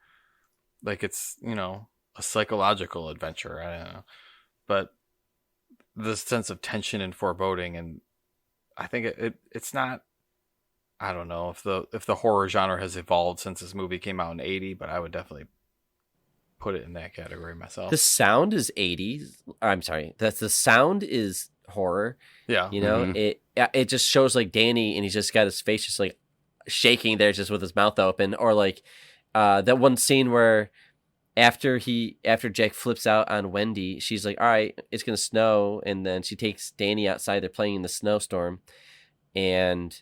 like it's, a psychological adventure. I don't know. But the sense of tension and foreboding, and I think it's not, I don't know if the horror genre has evolved since this movie came out in 80, but I would definitely put it in that category myself. The sound is 80s. I'm sorry. The sound is horror. Yeah. It just shows like Danny, and he's just got his face just like shaking there, just with his mouth open, or like that one scene where after Jack flips out on Wendy, she's like, "All right, it's gonna snow," and then she takes Danny outside. They're playing in the snowstorm, and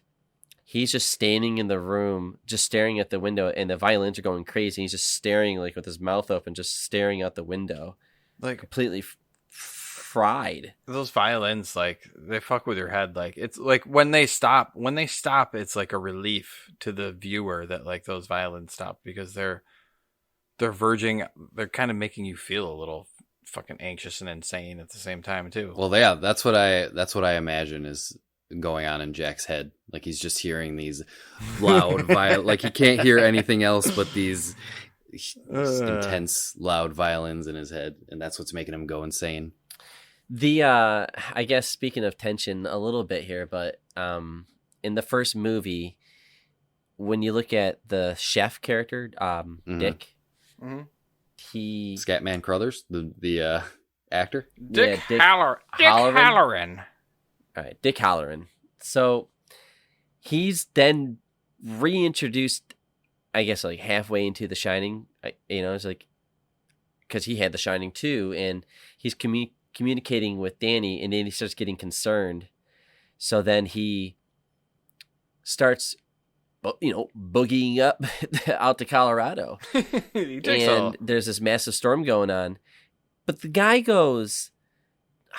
he's just standing in the room, just staring at the window, and the violins are going crazy. He's just staring, like, with his mouth open, just staring out the window, like completely fried. Those violins, like, they fuck with your head. Like, it's like when they stop, it's like a relief to the viewer that, like, those violins stop, because they're kind of making you feel a little fucking anxious and insane at the same time too. Well, yeah, that's what I imagine is going on in Jack's head. Like, he's just hearing these loud like he can't hear anything else but these intense loud violins in his head, and that's what's making him go insane. I guess, speaking of tension a little bit here, but in the first movie, when you look at the chef character, Dick, he Scatman Crothers, the actor, Dick Halloran. All right, Dick Halloran. So he's then reintroduced, I guess, like halfway into The Shining. It's like because he had The Shining too, and he's communicating with Danny, and then he starts getting concerned. So then he starts, boogieing up out to Colorado, and there's this massive storm going on. But the guy goes,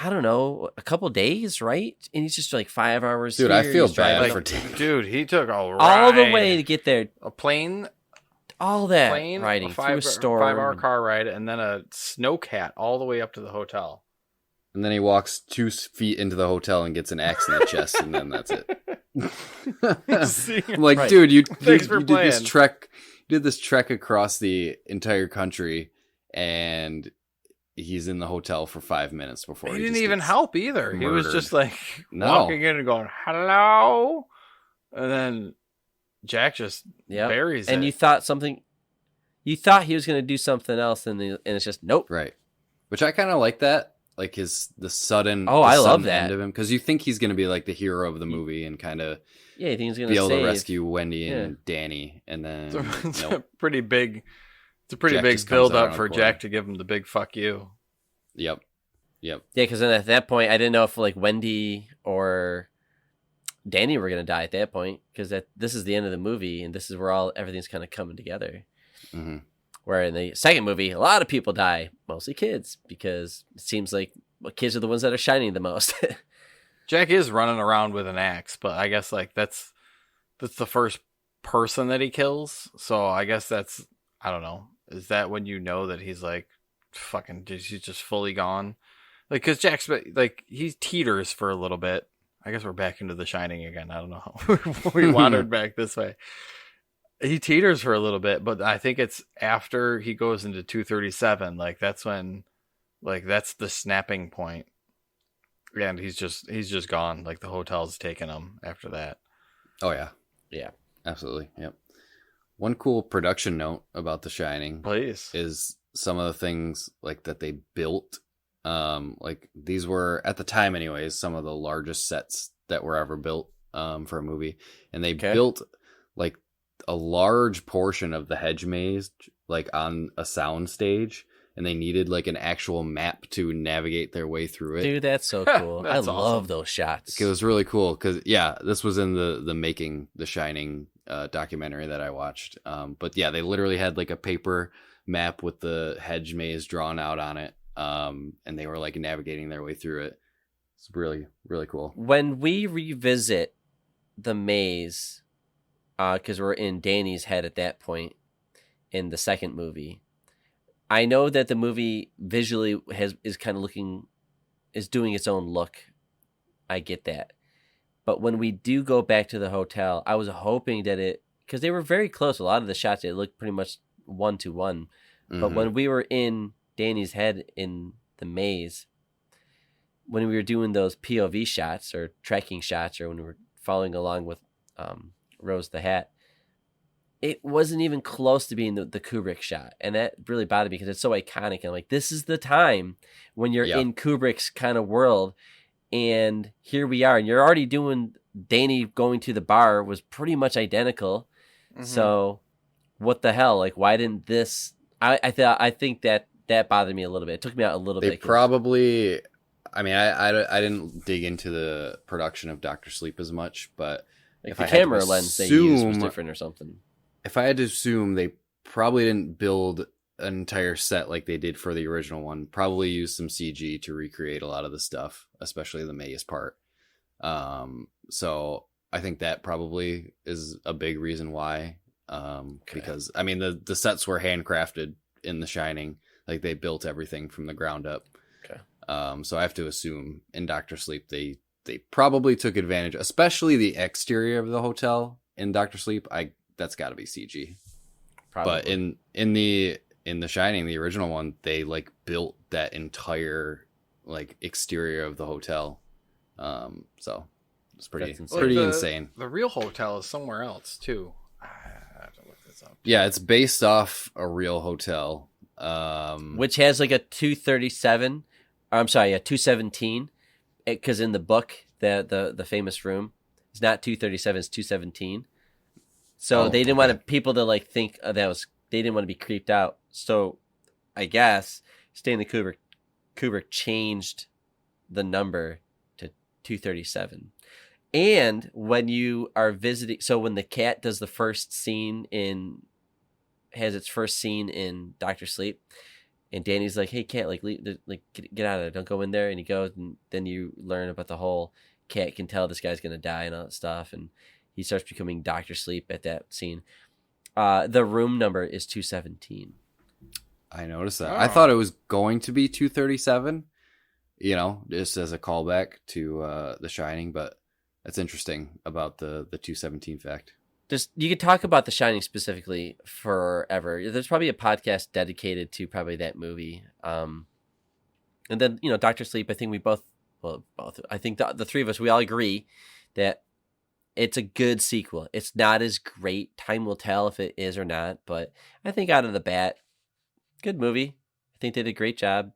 I don't know, a couple days, right? And he's just like 5 hours. Dude, here. I feel He's bad driving for Dude, he took a ride. all the way to get there. A plane, All that riding riding through a 5-hour storm. car ride, and then a snowcat all the way up to the hotel. And then he walks 2 feet into the hotel and gets an axe in the chest, and then that's it. I'm like, Right. dude, you Thanks for did this playing. trek. You did this trek across the entire country, and he's in the hotel for 5 minutes before He he didn't just even gets help either. He was murdered. just like No. walking in and going, hello. And then Jack just Yep. buries And it. you thought he was going to do something else, and it's just nope. Right. Which I kind of like that. Like the sudden, Oh, the I love sudden that. end of him, because you think he's going to be like the hero of the movie and kind of Yeah, you think he's going be to able save. to rescue Wendy Yeah. and Danny, and then It's a nope. pretty big Jack big just comes build out up on for the Jack corner. to give him the big fuck you. Yep. Yeah, because then at that point, I didn't know if like Wendy or Danny were going to die at that point, because this is the end of the movie, and this is where everything's kind of coming together. Mm-hmm. Where in the second movie, a lot of people die, mostly kids, because it seems like kids are the ones that are shining the most. Jack is running around with an axe, but I guess like that's the first person that he kills. So I guess that's, I don't know. Is that when you know that he's like fucking, he's just fully gone? Like, cause Jack's like, he teeters for a little bit. I guess we're back into The Shining again. I don't know how we wandered back this way. He teeters for a little bit, but I think it's after he goes into 237. Like that's when, like that's the snapping point. And he's just gone. Like the hotel's taken him after that. Oh yeah. Yeah. Absolutely. Yep. One cool production note about The Shining, Please. is some of the things like that they built. Like these were at the time, anyways, some of the largest sets that were ever built for a movie, and they built like a large portion of the hedge maze like on a sound stage, and they needed like an actual map to navigate their way through it. Dude, that's so cool. I That's love awesome. those shots. It was really cool because this was in the making The Shining documentary that I watched. But yeah, they literally had like a paper map with the hedge maze drawn out on it, and they were like navigating their way through it. It's really, really cool. When we revisit the maze, because we're in Danny's head at that point in the second movie, I know that the movie visually is doing its own look. I get that. But when we do go back to the hotel, I was hoping that because they were very close. A lot of the shots, it looked pretty much 1-to-1. But when we were in Danny's head in the maze, when we were doing those POV shots or tracking shots, or when we were following along with Rose the Hat, it wasn't even close to being the Kubrick shot. And that really bothered me because it's so iconic. And I'm like, this is the time when you're in Kubrick's kind of world. And here we are. And you're already doing Danny going to the bar was pretty much identical. Mm-hmm. So what the hell? Like, why didn't this... I think that bothered me a little bit. It took me out a little bit. They probably... I mean, I didn't dig into the production of Dr. Sleep as much, but... Like if the I camera lens they used was different or something. If I had to assume, they probably didn't build an entire set like they did for the original one. Probably used some CG to recreate a lot of the stuff, especially the maze part. So I think that probably is a big reason why. Because I mean the sets were handcrafted in The Shining, like they built everything from the ground up. Okay. So I have to assume in Dr. Sleep they probably took advantage, especially the exterior of the hotel in Dr. Sleep. That's got to be CG. Probably. But in the Shining, the original one, they like built that entire like exterior of the hotel. So it's pretty insane. The real hotel is somewhere else too. I have to look this up. Yeah, it's based off a real hotel, which has like a 237. I'm sorry, a 217. Because in the book, the famous room, it's not 237, it's 217. So they didn't want people to like think they didn't want to be creeped out. So I guess Stanley Kubrick changed the number to 237. And when you are visiting, so when the cat does has its first scene in Dr. Sleep, and Danny's like, "Hey, cat, like, get out of there, don't go in there." And he goes, and then you learn about the whole cat can tell this guy's gonna die and all that stuff, and he starts becoming Dr. Sleep at that scene. The room number is 217. I noticed that. I thought it was going to be 237, just as a callback to The Shining, but that's interesting about the 217 fact. You could talk about The Shining specifically forever. There's probably a podcast dedicated to probably that movie. And then, Dr. Sleep, I think we both, I think the three of us, we all agree that it's a good sequel. It's not as great. Time will tell if it is or not, but I think out of the bat, good movie. I think they did a great job,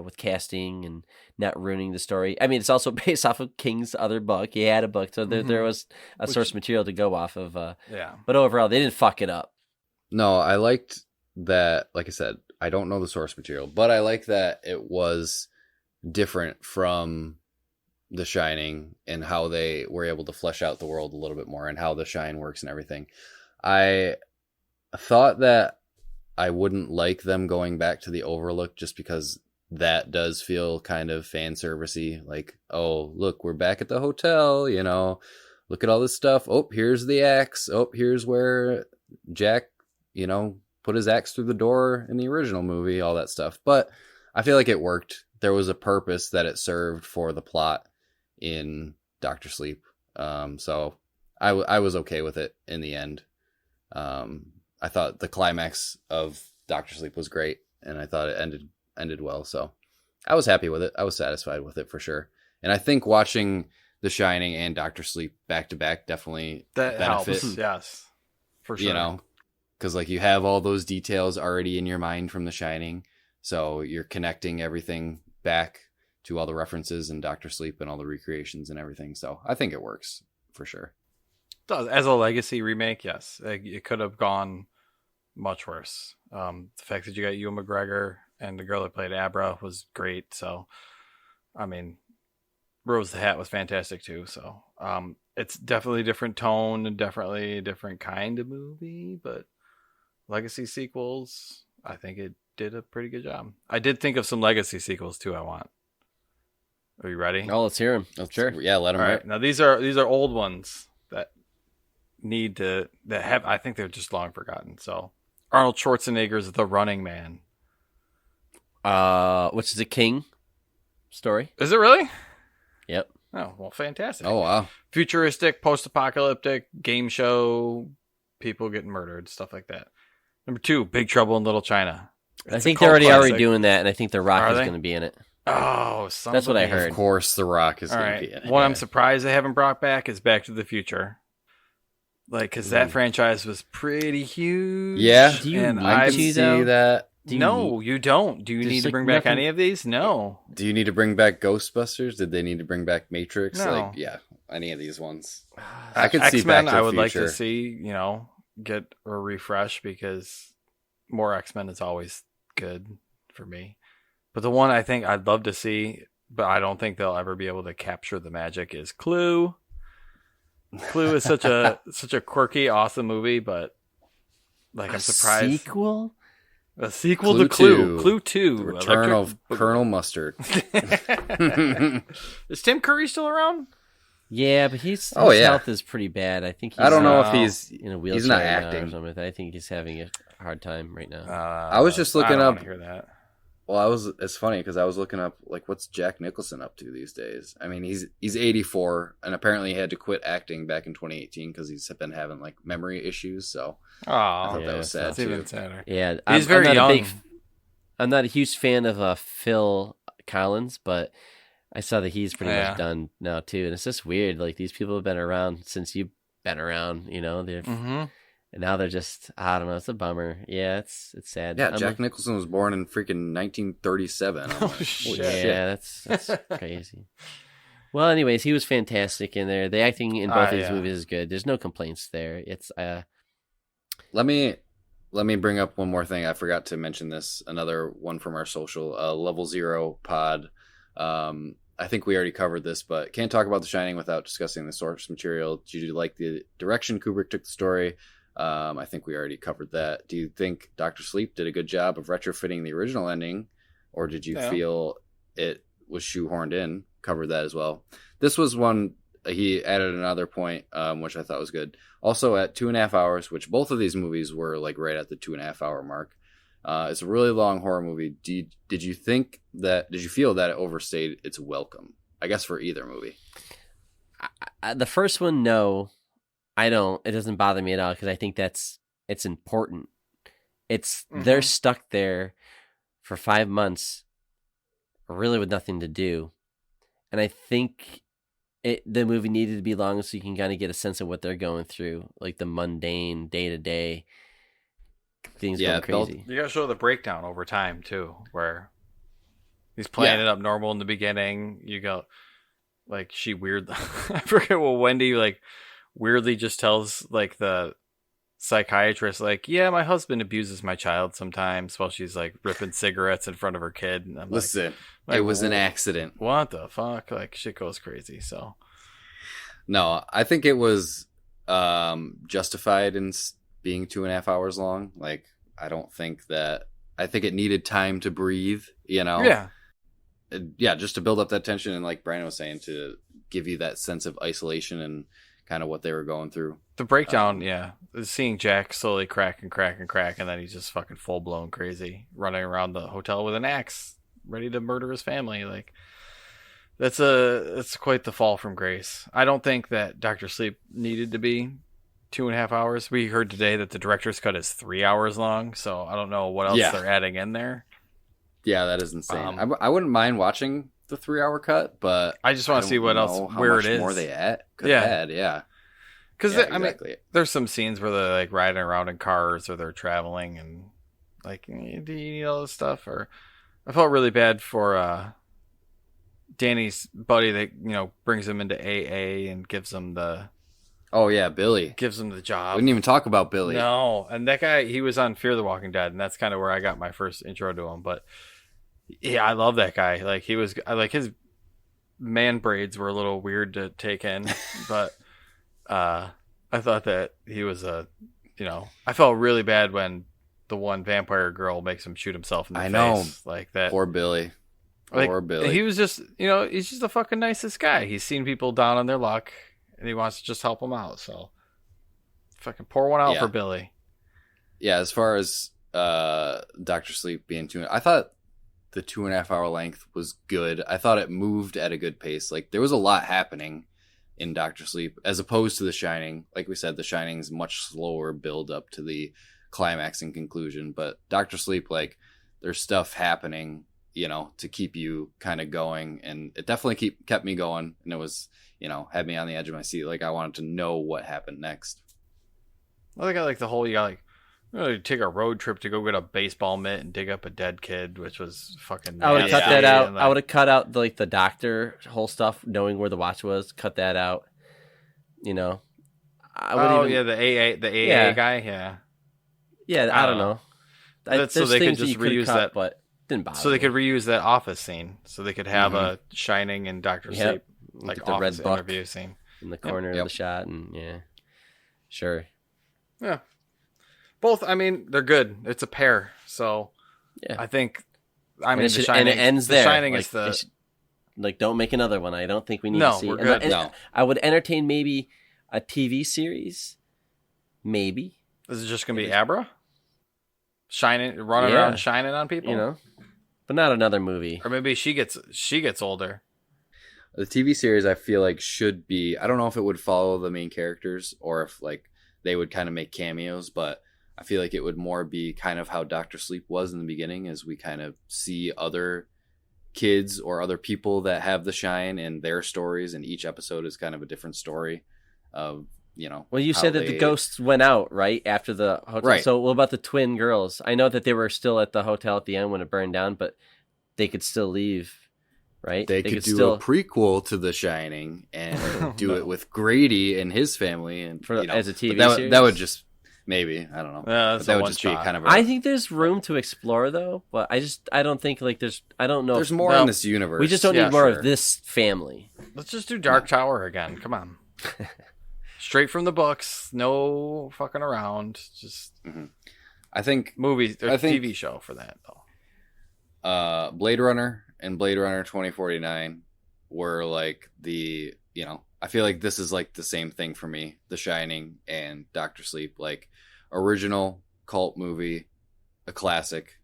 with casting and not ruining the story. I mean, it's also based off of King's other book. He had a book, so there was a source material to go off of. But overall, they didn't fuck it up. No, I liked that. Like I said, I don't know the source material, but I like that it was different from The Shining and how they were able to flesh out the world a little bit more and how the shine works and everything. I thought that I wouldn't like them going back to the Overlook just because that does feel kind of fan servicey. Like, oh, look, we're back at the hotel, look at all this stuff. Oh, here's the axe. Oh, here's where Jack, put his axe through the door in the original movie, all that stuff. But I feel like it worked. There was a purpose that it served for the plot in Dr. Sleep. So I was okay with it in the end. I thought the climax of Dr. Sleep was great, and I thought it ended well. So I was happy with it. I was satisfied with it for sure. And I think watching The Shining and Dr. Sleep back to back definitely that benefit. Helps. Yes, for sure. Because like you have all those details already in your mind from The Shining, so you're connecting everything back to all the references in Dr. Sleep and all the recreations and everything. So I think it works for sure. As a legacy remake, yes, it could have gone much worse. The fact that you got Ewan McGregor and the girl that played Abra was great. So, I mean, Rose the Hat was fantastic too. So, it's definitely a different tone and definitely a different kind of movie. But legacy sequels, I think it did a pretty good job. I did think of some legacy sequels too. Are you ready? Oh, let's hear them. Sure. Yeah, let them. All right. Now these are old ones that I think they're just long forgotten. So Arnold Schwarzenegger's The Running Man. Which is a King story. Is it really? Yep. Oh, well, fantastic. Oh, wow. Futuristic, post-apocalyptic, game show, people getting murdered, stuff like that. Number 2, Big Trouble in Little China. I think they're already doing that, and I think The Rock is going to be in it. Oh, that's what I heard. Of course, The Rock is going to be in it. One I'm surprised they haven't brought back is Back to the Future. Like, because that franchise was pretty huge. Yeah, do you I see that. No, you don't. Do you need to bring back any of these? No. Do you need to bring back Ghostbusters? Did they need to bring back Matrix? No. Any of these ones. I could see Back to the Future. I would like to see, get a refresh because more X-Men is always good for me. But the one I think I'd love to see, but I don't think they'll ever be able to capture the magic is Clue. Clue is such a quirky, awesome movie, but I'm surprised. A sequel to Clue. Clue 2. The Return of Colonel Mustard. Is Tim Curry still around? Yeah, but his health is pretty bad. I think I don't know if he's in a wheelchair. He's not acting. Or something. I think he's having a hard time right now. I was just looking up. I don't want to hear that. Well, it's funny because I was looking up what's Jack Nicholson up to these days. I mean, he's 84 and apparently he had to quit acting back in 2018 because he's been having memory issues. So I thought that was sad too. Even sadder. Yeah, he's very young. I'm not a huge fan of Phil Collins, but I saw that he's pretty much done now too. And it's just weird. These people have been around since you've been around. They've. And now they're just, I don't know, it's a bummer. Yeah, it's sad. Yeah, Jack Nicholson was born in freaking 1937. Shit. Yeah, that's crazy. Well, anyways, he was fantastic in there. The acting in both of these movies is good. There's no complaints there. It's Let me let me bring up one more thing. I forgot to mention this. Another one from our social, Level Zero Pod. I think we already covered this, but can't talk about The Shining without discussing the source material. Did you like the direction Kubrick took the story? I think we already covered that. Do you think Dr. Sleep did a good job of retrofitting the original ending, or did you feel it was shoehorned in? Covered that as well. This was one, he added another point, which I thought was good. Also at 2.5 hours, which both of these movies were like right at the 2.5 hour mark. It's a really long horror movie. Did you feel that it overstayed its welcome? I guess for either movie. The first one, no, I don't. It doesn't bother me at all because I think it's important. They're stuck there for 5 months, really with nothing to do, and I think the movie needed to be long so you can kind of get a sense of what they're going through, like the mundane day to day things going crazy. You gotta show the breakdown over time too, where he's playing it up normal in the beginning. You go like she weird. I forget what Wendy like weirdly just tells like the psychiatrist like, yeah, my husband abuses my child sometimes while she's like ripping cigarettes in front of her kid. And I'm Listen, it was an accident. What the fuck? Like shit goes crazy. So no, I think it was justified in being 2.5 hours long. Like, I think it needed time to breathe, you know? Yeah, just to build up that tension and like Brandon was saying, to give you that sense of isolation and kind of what they were going through. The breakdown, seeing Jack slowly crack and then he's just fucking full blown crazy, running around the hotel with an axe, ready to murder his family. Like, it's quite the fall from grace. I don't think that Dr. Sleep needed to be 2.5 hours. We heard today that the director's cut is 3 hours long, so I don't know what else they're adding in there. Yeah, that is insane. I wouldn't mind watching the 3 hour cut, but I just want to see what else, where it is. More they could add, Because exactly. There's some scenes where they're like riding around in cars or they're traveling and like, do you need all this stuff? Or I felt really bad for Danny's buddy that brings him into AA and gives him the. Oh yeah, Billy gives him the job. We didn't even talk about Billy. No, and that guy, he was on Fear the Walking Dead, and that's kind of where I got my first intro to him. But yeah, I love that guy. Like his man braids were a little weird to take in, but I thought that he was I felt really bad when the one vampire girl makes him shoot himself in the face. Know, like that. Poor Billy. Poor Billy. He was just, he's just the fucking nicest guy. He's seen people down on their luck. And he wants to just help him out, so fucking pour one out for Billy. Yeah, as far as Dr. Sleep being I thought the 2.5 hour length was good. I thought it moved at a good pace. Like, there was a lot happening in Dr. Sleep, as opposed to The Shining. Like we said, The Shining's much slower build up to the climax and conclusion. But Dr. Sleep, like, there's stuff happening, to keep you kind of going. And it definitely kept me going. And it was, had me on the edge of my seat. Like, I wanted to know what happened next. I think I like the whole, take a road trip to go get a baseball mitt and dig up a dead kid, which was fucking I would have cut that out. I would have cut out the doctor whole stuff, knowing where the watch was. Cut that out. The AA guy, I don't know. So they could just reuse that, but didn't bother. So they could reuse that office scene. So they could have a Shining and Dr. Sleep like the office red buck interview scene in the corner of the shot, and sure. Yeah. Both, I mean, they're good. It's a pair. So I think The Shining, and it ends there. The Shining like, is the don't make another one. I don't think we need to see. We're good. No, I would entertain maybe a TV series. Maybe. Is it just gonna be Abra? Running around shining on people? But not another movie. Or maybe she gets older. The TV series, I feel like, should be, I don't know if it would follow the main characters or if like they would kind of make cameos, but I feel like it would more be kind of how Dr. Sleep was in the beginning, as we kind of see other kids or other people that have the shine and their stories, and each episode is kind of a different story of, Well, you said that the ghosts went out, right? After the hotel. Right. So what about the twin girls? I know that they were still at the hotel at the end when it burned down, but they could still leave, right? They could do a prequel to The Shining and do it with Grady and his family, and as a TV that series. That would just Maybe, I don't know. That's that a would one just shot. be kind of. I think there's room to explore though, but I don't think like I don't know. There's more in this universe. We just don't need more of this family. Let's just do Dark Tower again. Come on. Straight from the books. No fucking around. Just I think movies. There's a TV show for that though. Blade Runner and Blade Runner 2049 were like the, I feel like this is like the same thing for me. The Shining and Doctor Sleep, like original cult movie, a classic,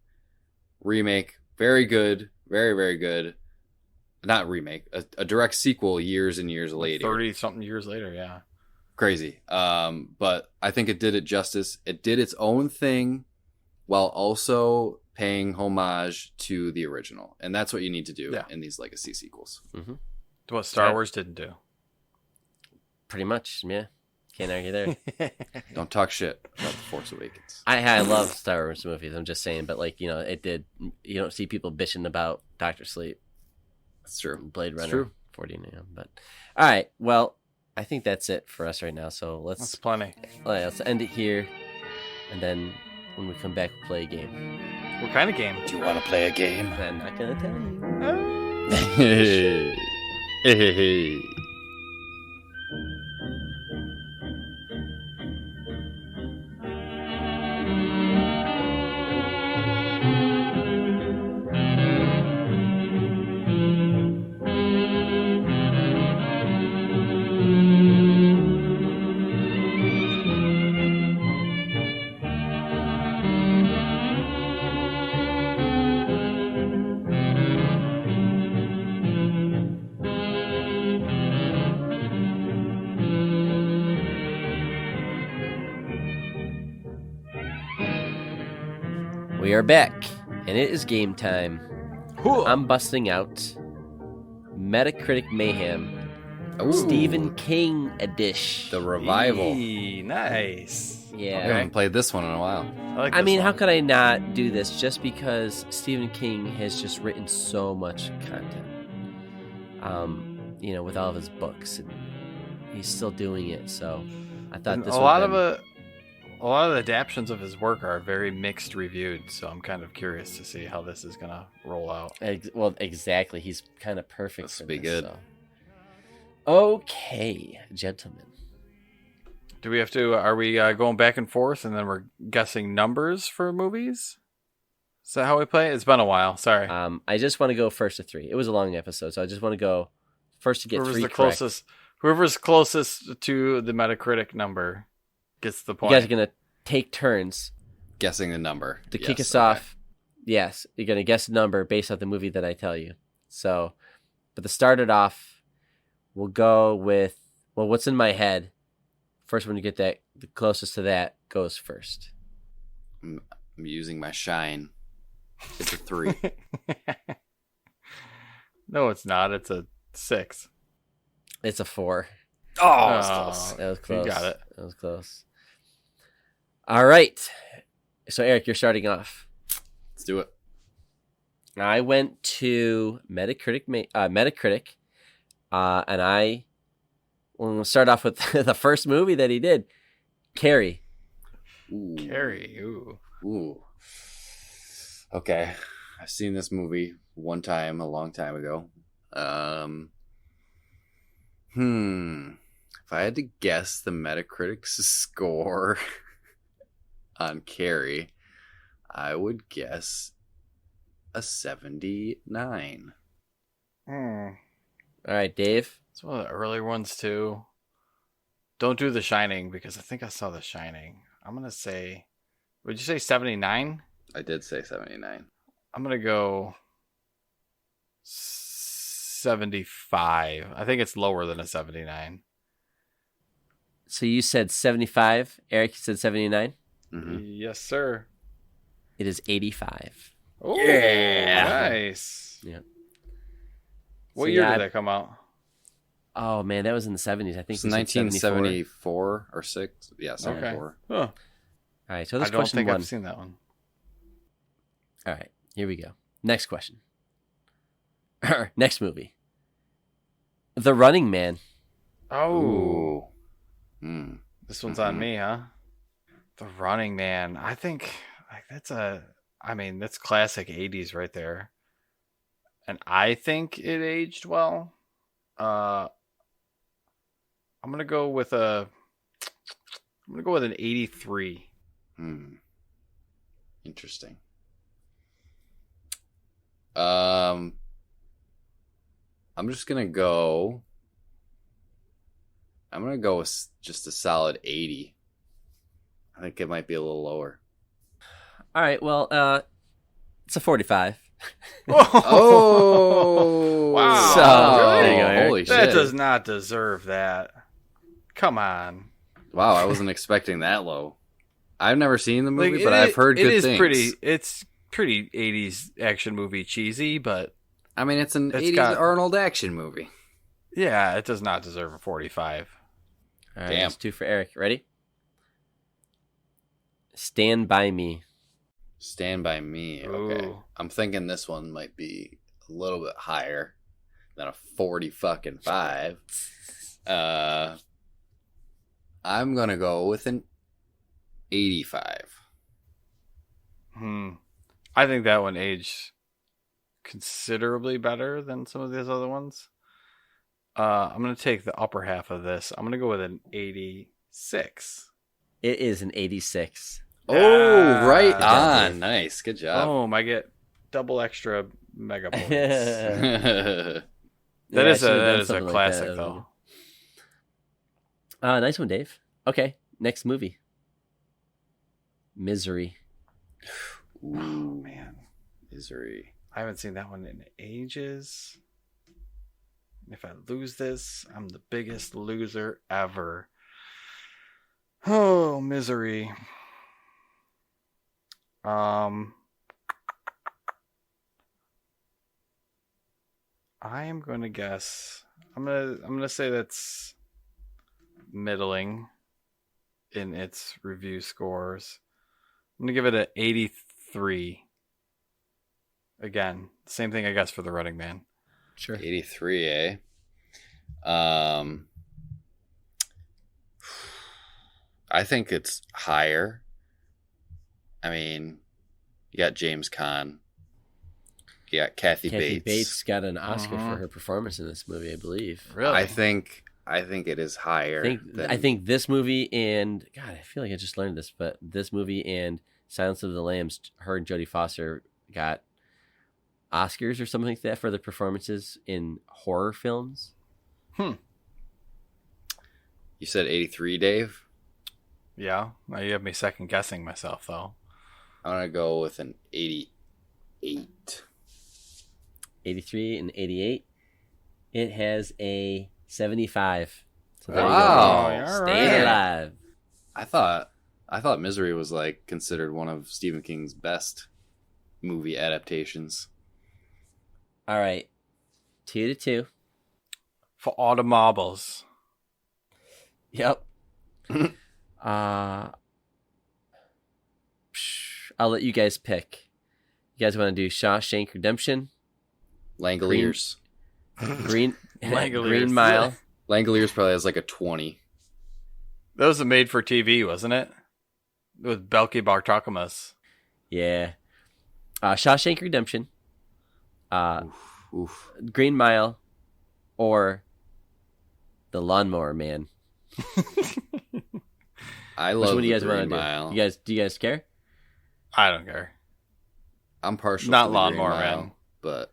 remake, very good, very, very good. Not remake, a direct sequel years and years later. 30-something years later, yeah. Crazy. But I think it did it justice. It did its own thing while also paying homage to the original. And that's what you need to do in these legacy sequels. Mm-hmm. What Star Wars didn't do. Pretty much, yeah. Can't argue there. Don't talk shit about The Force Awakens. I love Star Wars movies, I'm just saying. But, like, it did. You don't see people bitching about Dr. Sleep. That's true. Blade Runner 49. But, all right. Well, I think that's it for us right now. So that's plenty. Let's end it here. And then when we come back, we'll play a game. What kind of game? Do you want to play a game? I'm not going to tell you. Hey. We are back, and it is game time. Cool. I'm busting out Metacritic Mayhem, Stephen King edition. The revival. Nice. Yeah. I haven't played this one in a while. I mean, how could I not do this just because Stephen King has just written so much content, with all of his books, and he's still doing it, so I thought this a lot of the adaptions of his work are very mixed reviewed, so I'm kind of curious to see how this is going to roll out. Well, exactly. He's kind of perfect this for will be this. good. So. Okay, gentlemen. Do we have to, are we going back and forth and then we're guessing numbers for movies? Is that how we play? It's been a while. Sorry. I just want to go first to 3. It was a long episode, so I just want to go first to get whoever's 3 the correct. Whoever's closest to the Metacritic number gets the point. You guys are going to take turns guessing the number to kick us off. Yes, you're going to guess the number based on the movie that I tell you. So, but to start it off, we'll go with, what's in my head. First one to get that, the closest to that goes first. I'm using my shine. It's a 3. No, it's not. It's a 6. It's a 4. Oh, that was close. That was close. You got it. That was close. All right. So, Eric, you're starting off. Let's do it. I went to Metacritic, and I'm going to start off with the first movie that he did, Carrie. Ooh. Carrie. Ooh. Okay. I've seen this movie one time, a long time ago. If I had to guess the Metacritic score on Carrie, I would guess a 79. All right, Dave. It's one of the earlier ones too. Don't do The Shining because I think I saw The Shining. I'm gonna say, would you say 79? I did say 79. I'm gonna go 75. I think it's lower than a 79. So you said 75. Eric, you said 79. Mm-hmm. Yes, sir. It is 85. Oh, yeah, nice. Yeah. What year did that come out? Oh man, that was in the 70s. I think it's 1974 or 6. Yeah, 74. Okay. Huh. All right, so this I don't question think 1. I've seen that one. All right, here we go. Next question. Next movie. The Running Man. Oh. Mm. This one's on me, huh? The Running Man. I think like that's classic 80s right there. And I think it aged well. I'm gonna go with an 83. Interesting. I'm just gonna go. I'm gonna go with just a solid 80. I think it might be a little lower. All right, well, it's a 45. Oh, wow! So, really? there you go, Holy that shit! does not deserve that. Come on. Wow, I wasn't expecting that low. I've never seen the movie, Like, but I've heard good things. It's pretty 80s action movie cheesy, but I mean, it's an 80s Arnold action movie. Yeah, it does not deserve a 45. All right, Damn. that's 2 for Eric. Ready? Stand By Me. Stand By Me. Okay. Ooh. I'm thinking this one might be a little bit higher than a 40 fucking 5. I'm going to go with an 85. I think that one aged considerably better than some of these other ones. I'm going to take the upper half of this. I'm going to go with an 86. It is an 86. Oh, right on. Nice. Good job. Oh, I get double extra mega points. Yeah, that is a something like classic, that. though. Nice one, Dave. Okay, next movie. Misery. Ooh, Oh, man. Misery. I haven't seen that one in ages. If I lose this, I'm the biggest loser ever. Oh, Misery. I am going to guess. I'm going to say that's middling in its review scores. I'm going to give it an 83. Again, same thing I guess for The Running Man. Sure. 83, eh? I think it's higher. I mean, you got James Caan. You got Kathy Bates. Bates got an Oscar for her performance in this movie, I believe. Really? I think it is higher. I think this movie and God, I feel like I just learned this, but this movie and Silence of the Lambs, her and Jodie Foster got Oscars or something like that for their performances in horror films. You said 83, Dave? Yeah. Now you have me second guessing myself, though. I'm going to go with an 88. 83 and 88. It has a 75. So there Wow. you go. All Staying right. alive. I thought Misery was like considered one of Stephen King's best movie adaptations. All right. 2-2. For all the marbles. Yep. I'll let you guys pick. You guys want to do Shawshank Redemption? Langoliers. Green Langoliers. Green Mile. Langoliers probably has like a 20. That was a made for TV, wasn't it? With Belky Bartakamas. Yeah. Shawshank Redemption. Oof. Green Mile, or The Lawnmower Man. I Which love one do you guys the want Green to Mile. do? Do you guys care? I don't care. I'm partial Not to the Green Lawnmower Mile, Man. but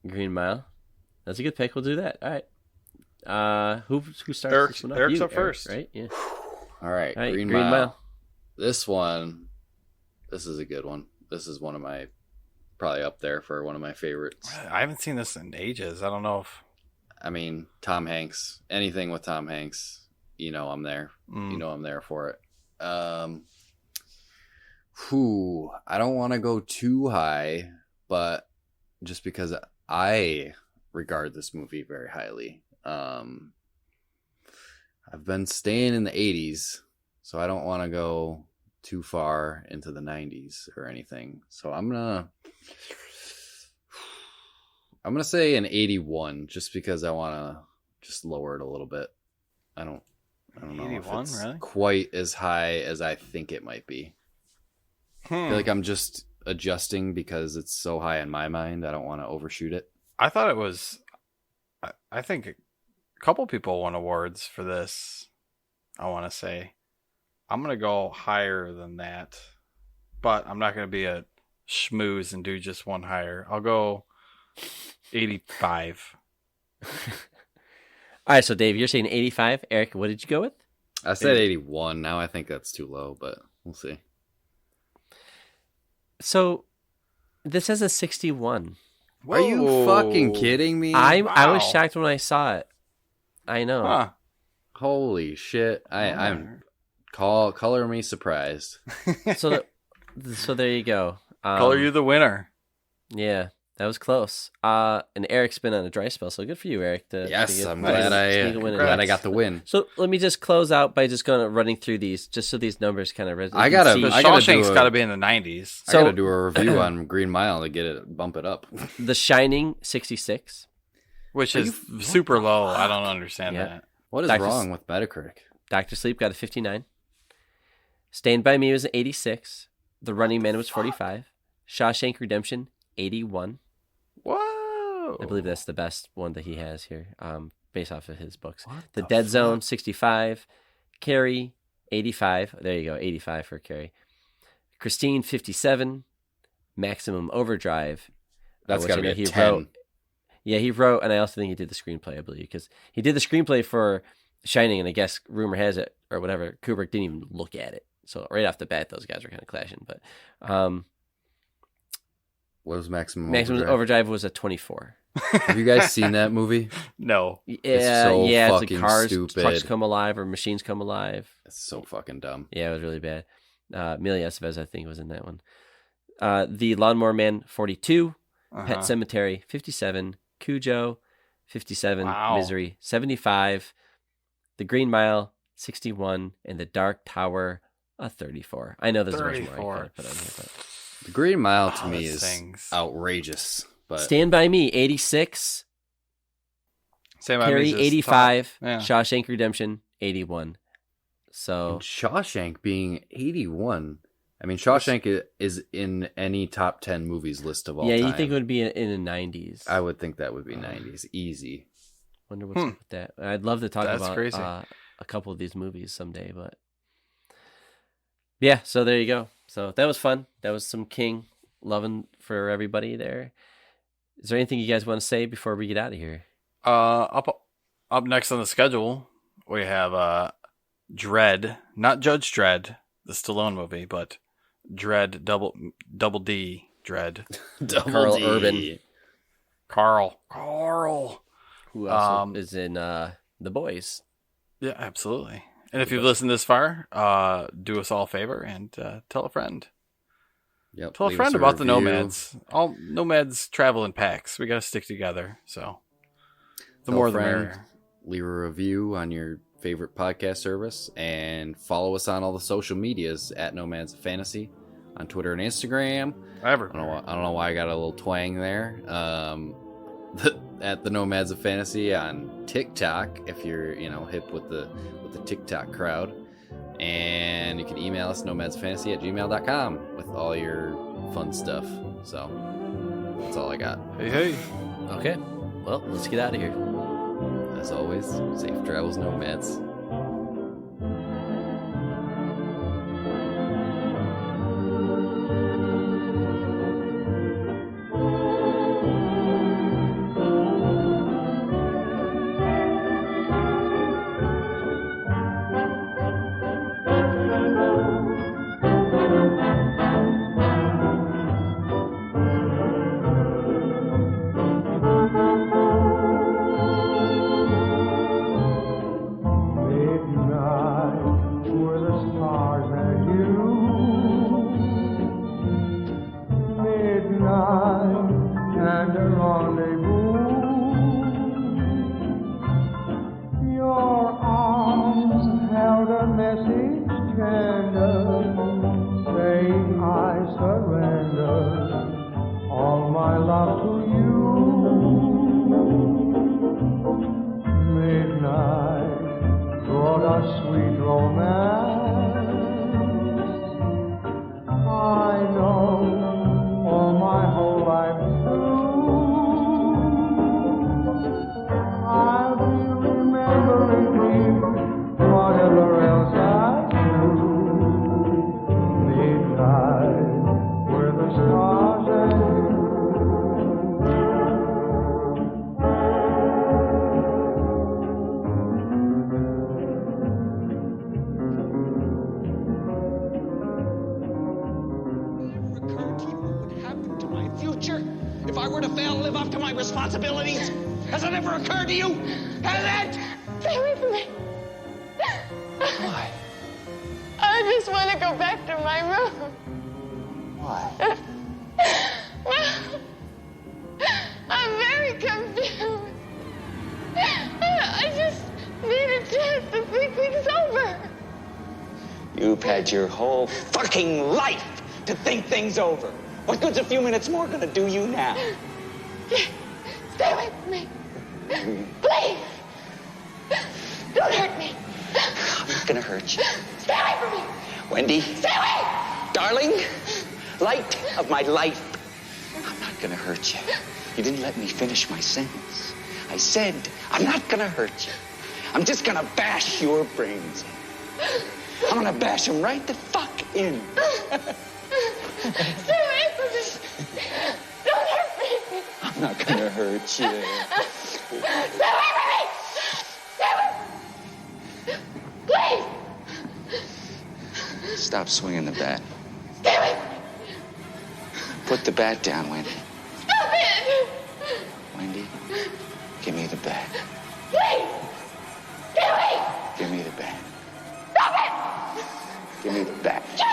Green Mile. That's a good pick. We'll do that. All right. Who starts? this one off? Eric's You, up first. right? Yeah. all right, All right. Green Mile. This is a good one. This is one of my, probably up there for one of my favorites. I haven't seen this in ages. I don't know if... I mean, Tom Hanks. Anything with Tom Hanks, I'm there. I'm there for it. I don't want to go too high, but just because I regard this movie very highly. I've been staying in the 80s, so I don't want to go too far into the 90s or anything. So I'm gonna say an 81, just because I want to just lower it a little bit. I don't I don't know 81, if it's really? quite as high as I think it might be. I feel like I'm just adjusting because it's so high in my mind. I don't want to overshoot it. I thought it was. I think a couple people won awards for this. I want to say. I'm going to go higher than that. But I'm not going to be a schmooze and do just one higher. I'll go 85. All right, so Dave, you're saying 85. Eric, what did you go with? I said 81. Now I think that's too low, but we'll see. So this has a 61. Are you fucking kidding me? I was shocked when I saw it. I know. Huh. Holy shit. I'm color me surprised. So there you go. Color you the winner. Yeah, that was close. And Eric's been on a dry spell, so good for you, Eric. Yes, I'm glad I got the win. So let me just close out by just running through these, just so these numbers kind of resonate. Shawshank's got to be in the 90s. So, I got to do a review on Green Mile to bump it up. The Shining, 66. Which is super low. I don't understand that. What is wrong with Metacritic? Dr. Sleep got a 59. Stand By Me was an 86. The Running Man was 45. Shawshank Redemption, 81. Whoa! I believe that's the best one that he has here, based off of his books. The Dead Zone, 65. Carrie, 85. There you go, 85 for Carrie. Christine, 57. Maximum Overdrive. That's got to be a 10. Yeah, he wrote, and I also think he did the screenplay, I believe, because he did the screenplay for Shining, and I guess rumor has it, or whatever, Kubrick didn't even look at it. So right off the bat, those guys were kind of clashing. But what was Maximum Overdrive was a 24. Have you guys seen that movie? No. It's so fucking it's like cars, stupid. Trucks come alive or machines come alive. It's so fucking dumb. Yeah, it was really bad. Amelia Estevez, I think, was in that one. The Lawnmower Man, 42. Pet Cemetery, 57. Cujo, 57. Wow. Misery, 75. The Green Mile, 61. And The Dark Tower, a 34. I know there's much more I could put on here, but The Green Mile to me is outrageous. But Stand By Me, 86. Carrie, 85. Yeah. Shawshank Redemption, 81. So and Shawshank being 81. I mean, Shawshank is in any top 10 movies list of all time. Yeah, you think it would be in the 90s. I would think that would be 90s. Easy. Wonder what's up with that. I'd love to talk about a couple of these movies someday, but yeah, so there you go. So that was fun. That was some King loving for everybody there. Is there anything you guys want to say before we get out of here? Up next on the schedule, we have Dredd, not Judge Dredd, the Stallone movie, but Dredd, double D, Dredd. Carl Urban. Carl. Who also is in The Boys. Yeah, absolutely. And if you've listened this far, do us all a favor and tell a friend. Yep, tell a friend about the Nomads. All Nomads travel in packs. We got to stick together. So the more the merrier. Leave a review on your favorite podcast service and follow us on all the social medias at Nomads of Fantasy on Twitter and Instagram. I don't know why I got a little twang there. At the Nomads of Fantasy on TikTok if you're hip with the TikTok crowd. And you can email us nomadsfantasy@gmail.com with all your fun stuff. So that's all I got. Hey. Okay. Well, let's get out of here. As always, safe travels, Nomads. sweet romance. I know all my whole life through I'll be remembering you, whatever else I do. Midnight, where the stars and if I were to fail to live up to my responsibilities? Has it ever occurred to you? Has it? Stay away from me. Why? I just want to go back to my room. Why? Well, I'm very confused. I just need a chance to think things over. You've had your whole fucking life to think things over. What good's a few minutes more gonna do you now? Stay away from me. Please. Don't hurt me. I'm not gonna hurt you. Stay away from me. Wendy. Stay away. Darling, light of my life. I'm not gonna hurt you. You didn't let me finish my sentence. I said, I'm not gonna hurt you. I'm just gonna bash your brains in. I'm gonna bash them right the fuck in. Stay away from me. Don't hurt me. I'm not gonna hurt you. Stay away from me. Stay away. Please. Stop swinging the bat. Stay away from me. Put the bat down, Wendy. Stop it. Wendy, give me the bat. Please. Stay away. Give me the bat. Stop it. Give me the bat. Stay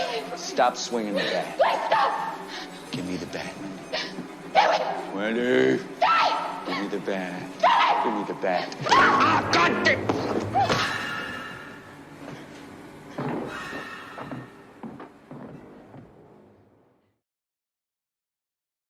away from me. Stop swinging the bat. Please stop. Give me the bat, Wendy. Stay away. Wendy. Stay. Give me the bat. Stay. Give me the bat. Ah, God damn!